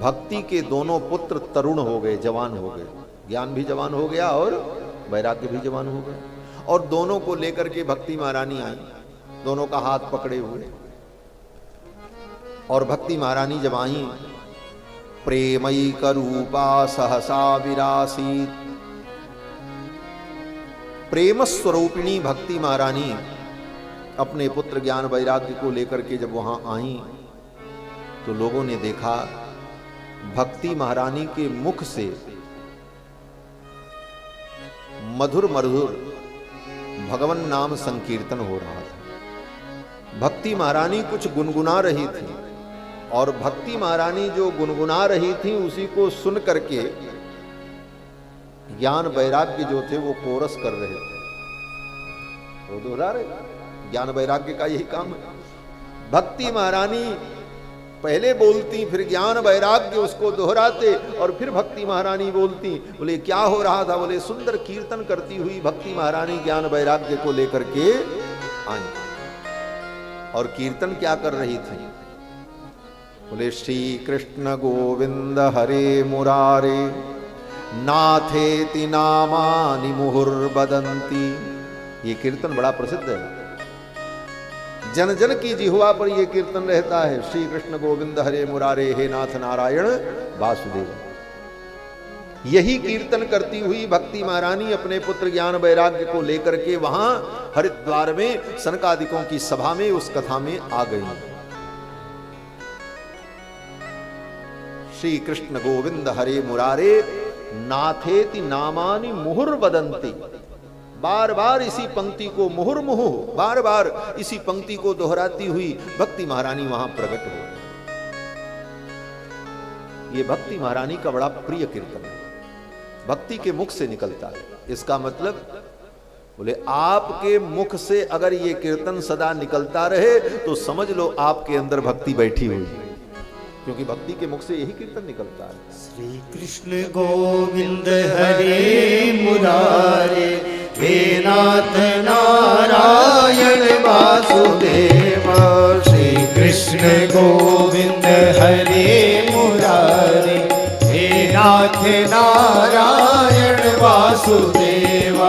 भक्ति के दोनों पुत्र तरुण हो गए, जवान हो गए। ज्ञान भी जवान हो गया और वैराग्य भी जवान हो गए। और दोनों को लेकर के भक्ति महारानी आई, दोनों का हाथ पकड़े हुए। और भक्ति महारानी जब आई, प्रेमैक रूपा सहसा विरासीत। प्रेम स्वरूपिणी भक्ति महारानी अपने पुत्र ज्ञान वैराग्य को लेकर के जब वहां आई तो लोगों ने देखा भक्ति महारानी के मुख से मधुर मधुर भगवान नाम संकीर्तन हो रहा था। भक्ति महारानी कुछ गुनगुना रही थी और भक्ति महारानी जो गुनगुना रही थी उसी को सुन करके ज्ञान वैराग्य जो थे वो कोरस कर रहे थे, वो दोहरा रहे। ज्ञान वैराग्य का यही काम है। भक्ति महारानी पहले बोलती, फिर ज्ञान वैराग्य उसको दोहराते और फिर भक्ति महारानी बोलती। बोले क्या हो रहा था? बोले सुंदर कीर्तन करती हुई भक्ति महारानी ज्ञान वैराग्य को लेकर के आई। और कीर्तन क्या कर रही थी? बोले श्री कृष्ण गोविंद हरे मुरारे नाथेति नामानि मुहुर्वदन्ति। ये कीर्तन बड़ा प्रसिद्ध है, जन जन की जिह्वा पर यह कीर्तन रहता है। श्री कृष्ण गोविंद हरे मुरारे हे नाथ नारायण वासुदेव। यही कीर्तन करती हुई भक्ति महारानी अपने पुत्र ज्ञान वैराग्य को लेकर के वहां हरिद्वार में सनकादिकों की सभा में उस कथा में आ गई। श्री कृष्ण गोविंद हरे मुरारे नाथेति नामानि मुहुर्वदन्ति। बार बार इसी पंक्ति को मुहुर्मुहु बार बार इसी पंक्ति को दोहराती हुई भक्ति महारानी वहां प्रकट हो। ये भक्ति महारानी का बड़ा प्रिय कीर्तन है, भक्ति के मुख से निकलता है। इसका मतलब बोले आपके मुख से अगर ये कीर्तन सदा निकलता रहे तो समझ लो आपके अंदर भक्ति बैठी हुई है, क्योंकि भक्ति के मुख से यही कीर्तन निकलता है। श्री कृष्ण गोविंद हरे मुरारे हे नाथ नारायण वासुदेव। श्री कृष्ण गोविंद हरे मुरारे हे नाथ नारायण वासुदेव।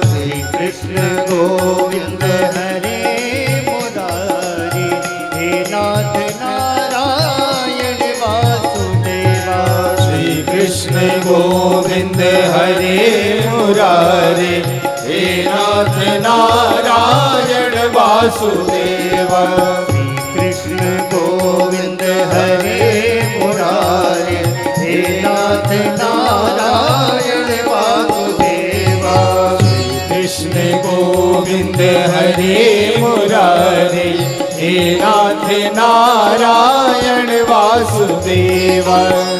श्री कृष्ण गोविंद हरे मुरारे हे नाथ नारायण वासुदेव। श्री कृष्ण गोविंद हरे मुरारे हे नाथ नारायण वासुदेव। श्री कृष्ण गोविंद हरे मुरारे हे नाथ नारायण वासुदेव। श्री कृष्ण गोविंद हरे मुरारे हे नाथ नारायण वासुदेव।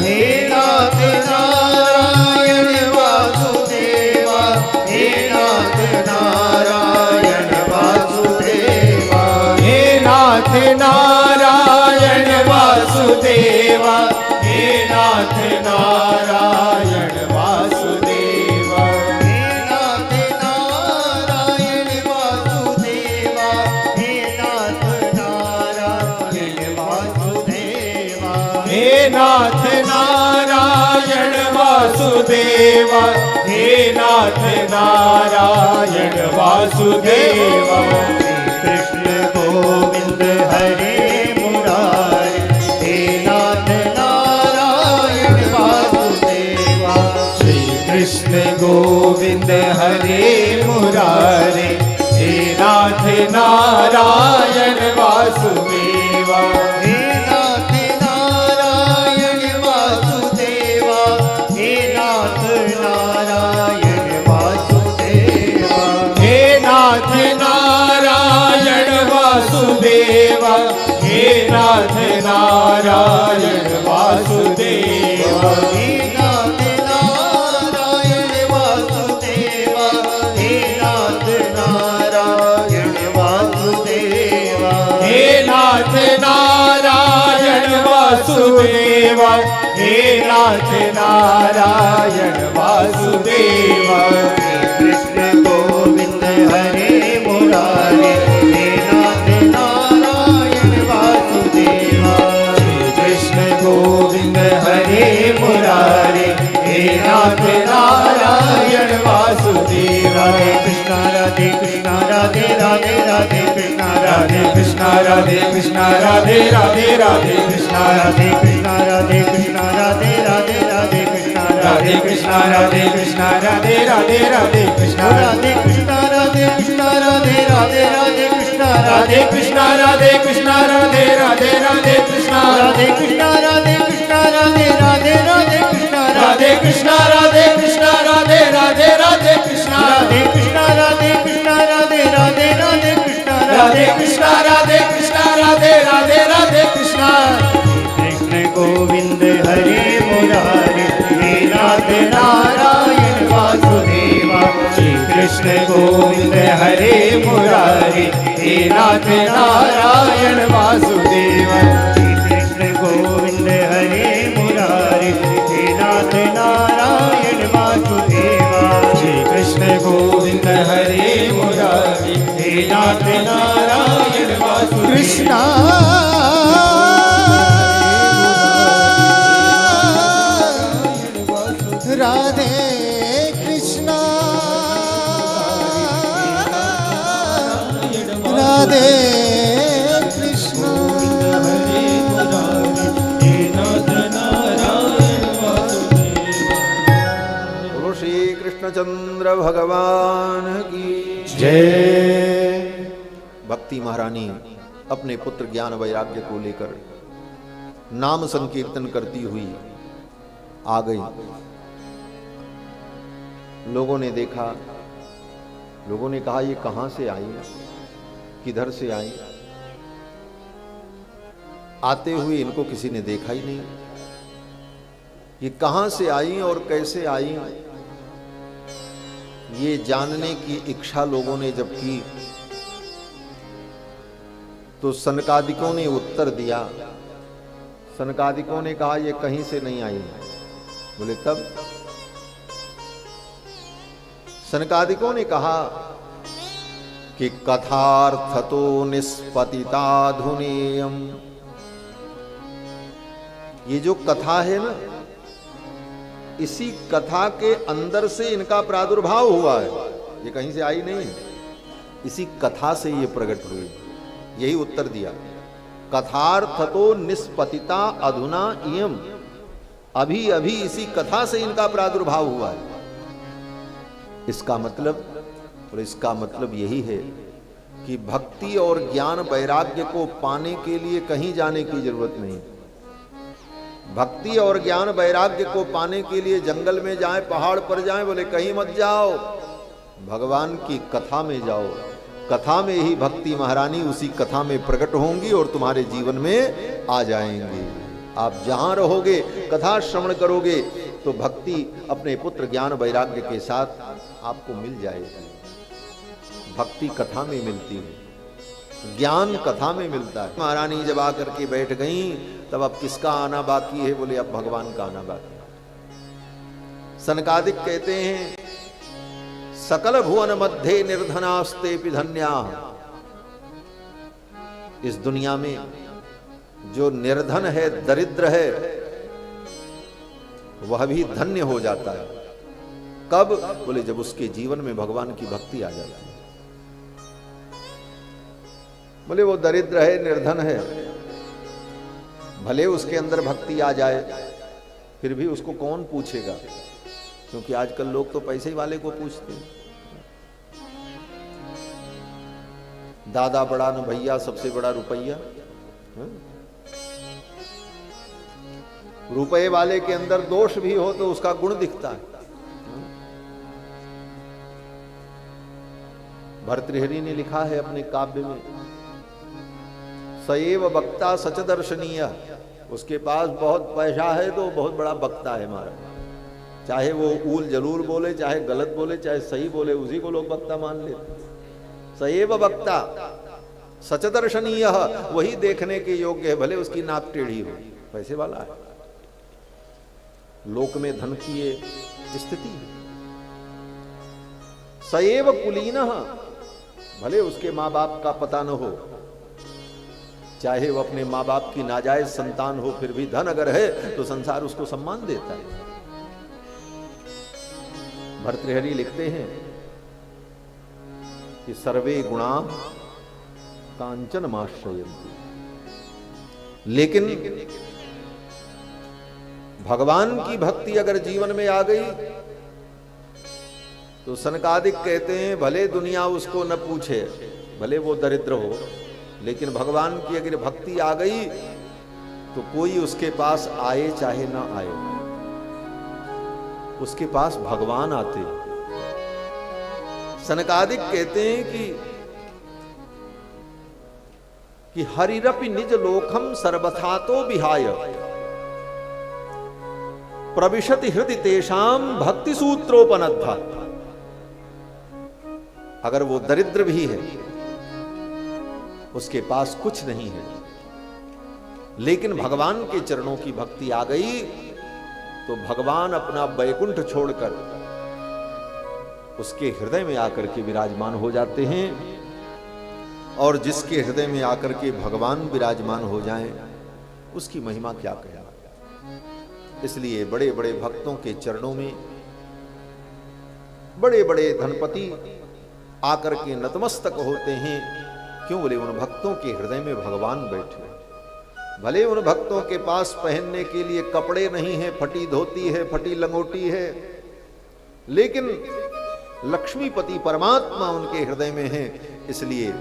हे नाथ नारायण वासुदेव। हे नाथ नारायण वासुदेव। हे नाथ नारायण वासुदेव। हे नाथ नारायण वासुदेव। हे नाथ नारायण वासुदेव। हे नाथ नारायण वासुदेव। हे नाथ नारायण वासुदेव। हे नाथ नारायण वासुदेव। कृष्ण गोविंद हरे मुरारे हे नाथ नारायण वासुदेव। श्री कृष्ण गोविंद हरे मुरारे हे नाथ नारायण वासुदेव। हे नाथ नारायण वासुदेव। हे नाथ नारायण वासुदेव। हे नाथ नारायण वासुदेव। हे नाथ नारायण वासुदेव। हे नाथ नारायण वासुदेव। हे नाथ नारायण वासुदेव। हे नाथ नारायण वासुदेव। हे नाथ नारायण वासुदेव। कृष्ण गोविंद हरे मुरारे हे नाथ नारायण वासुदेव। श्री कृष्ण गोविंद हरे मुरारे हे नाथ नारायण वासुदेव। कृष्ण राधे कृष्ण राधे राधे राधे कृष्ण राधे कृष्ण राधे कृष्ण राधे राधे राधे कृष्ण राधे कृष्ण राधे कृष्ण राधे राधे राधे कृष्ण राधे कृष्ण राधे कृष्ण राधे राधे राधे कृष्ण राधे कृष्ण राधे कृष्ण राधे राधे राधे कृष्ण राधे कृष्ण राधे कृष्ण राधे राधे राधे कृष्ण राधे कृष्ण राधे कृष्ण राधे राधे राधे कृष्ण राधे कृष्ण राधे कृष्ण राधे राधे राधे कृष्ण राधे कृष्णा राधे कृष्णा राधे राधे राधे कृष्णा कृष्ण गोविंद हरे मुरारी हे नाथ नारायण वासुदेवा श्री कृष्ण गोविंद हरे मुरारी हे नाथ नारायण वासुदेवा श्री कृष्ण गोविंद हरे मुरारी हे नाथ नारायण वासुदेवा श्री कृष्ण गोविंद हरे मुरारी हे नाथ नारायण वासुदेवा कृष्णा राधे कृष्णा राधे कृष्णा हरे मुरारी हे नाथ नारायण वासुदेवा। बोलो श्री कृष्णचंद्र भगवान की जय। भक्ति महारानी अपने पुत्र ज्ञान वैराग्य को लेकर नाम संकीर्तन करती हुई आ गई। लोगों ने देखा, लोगों ने कहा ये कहां से आई, किधर से आई। आते हुए इनको किसी ने देखा ही नहीं। ये कहां से आई और कैसे आई, ये जानने की इच्छा लोगों ने जब की तो सनकादिकों ने उत्तर दिया। सनकादिकों ने कहा ये कहीं से नहीं आई। बोले तब? सनकादिकों ने कहा कि कथार्थतो निष्पतिताधुनेयम। ये जो कथा है ना, इसी कथा के अंदर से इनका प्रादुर्भाव हुआ है। ये कहीं से आई नहीं, इसी कथा से ये प्रकट हुई। यही उत्तर दिया। कथार्थतो निष्पतिता अधुना इयम। अभी अभी इसी कथा से इनका प्रादुर्भाव हुआ है। इसका मतलब, और इसका मतलब यही है कि भक्ति और ज्ञान वैराग्य को पाने के लिए कहीं जाने की जरूरत नहीं। भक्ति और ज्ञान वैराग्य को पाने के लिए जंगल में जाएं, पहाड़ पर जाएं, बोले कहीं मत जाओ, भगवान की कथा में जाओ। कथा में ही भक्ति महारानी उसी कथा में प्रकट होंगी और तुम्हारे जीवन में आ जाएंगी। आप जहां रहोगे, कथा श्रवण करोगे, तो भक्ति अपने पुत्र ज्ञान वैराग्य के साथ आपको मिल जाएगी। भक्ति कथा में मिलती है, ज्ञान कथा में मिलता है। महारानी जब आकर के बैठ गई, तब अब किसका आना बाकी है? बोले अब भगवान का आना बाकी है। सनकादिक कहते हैं सकल भुवन मध्य निर्धनास्ते धन्या। इस दुनिया में जो निर्धन है, दरिद्र है, वह भी धन्य हो जाता है। कब? बोले जब उसके जीवन में भगवान की भक्ति आ जाती है। बोले वो दरिद्र है, निर्धन है, भले उसके अंदर भक्ति आ जाए, फिर भी उसको कौन पूछेगा? क्योंकि आजकल लोग तो पैसे ही वाले को पूछते हैं। दादा बड़ा न भैया, सबसे बड़ा रुपया। रुपये वाले के अंदर दोष भी हो तो उसका गुण दिखता है। भर्तृहरि ने लिखा है अपने काव्य में, सएव वक्ता सच दर्शनीय। उसके पास बहुत पैसा है तो बहुत बड़ा वक्ता है हमारा। चाहे वो ऊल जलूल बोले, चाहे गलत बोले, चाहे सही बोले, उसी को लोग वक्ता मान लेते। सएव वक्ता सच दर्शनीय, वही देखने के योग्य है, भले उसकी नाक टेढ़ी हो, पैसे वाला है। लोक में धन की ये स्थिति है। सएव कुलीनः, भले उसके माँ बाप का पता न हो, चाहे वो अपने माँ बाप की नाजायज संतान हो, फिर भी धन अगर है तो संसार उसको सम्मान देता है। भर्तृहरि लिखते हैं कि सर्वे गुणा कांचन माश्रयन्ति, लेकिन भगवान की भक्ति अगर जीवन में आ गई तो सनकादिक कहते हैं भले दुनिया उसको न पूछे, भले वो दरिद्र हो, लेकिन भगवान की अगर भक्ति आ गई तो कोई उसके पास आए चाहे ना आए, उसके पास भगवान आते। सनकादिक कहते हैं कि कि हरिरपि निज लोकम सर्वथा तो विहाय प्रविशति हृदय तेषाम भक्ति सूत्रोपनद्धा। अगर वो दरिद्र भी है, उसके पास कुछ नहीं है, लेकिन भगवान के चरणों की भक्ति आ गई तो भगवान अपना बैकुंठ छोड़कर उसके हृदय में आकर के विराजमान हो जाते हैं। और जिसके हृदय में आकर के भगवान विराजमान हो जाएं, उसकी महिमा क्या कहना। इसलिए बड़े बड़े भक्तों के चरणों में बड़े बड़े धनपति आकर के नतमस्तक होते हैं। क्यों? बोले उन भक्तों के हृदय में भगवान बैठे। भले उन भक्तों के पास पहनने के लिए कपड़े नहीं है, फटी धोती है, फटी लंगोटी है, लेकिन लक्ष्मीपति परमात्मा उनके हृदय में है, इसलिए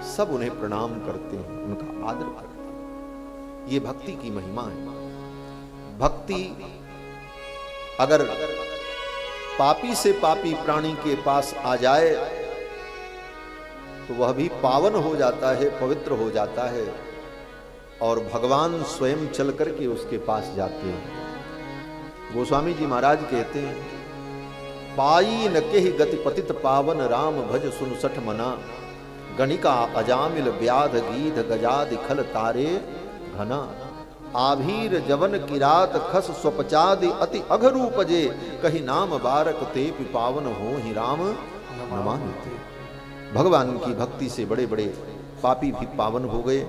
सब उन्हें प्रणाम करते हैं, उनका आदर करते हैं। ये भक्ति की महिमा है। भक्ति अगर पापी से पापी प्राणी के पास आ जाए तो वह भी पावन हो जाता है, पवित्र हो जाता है, और भगवान स्वयं चल करके उसके पास जाते हैं। गोस्वामी जी महाराज कहते हैं, पाई न केहि गति पतित पावन राम भज सुन सठ मना, गणिका अजामिल व्याध गीध गजादि खल तारे घना, आभीर जवन किरात खस स्वपचादि अति अघरूपजे, कही नाम बारक ते पावन हो ही राम नमामिते। भगवान की भक्ति से बड़े बड़े पापी भी पावन हो गए।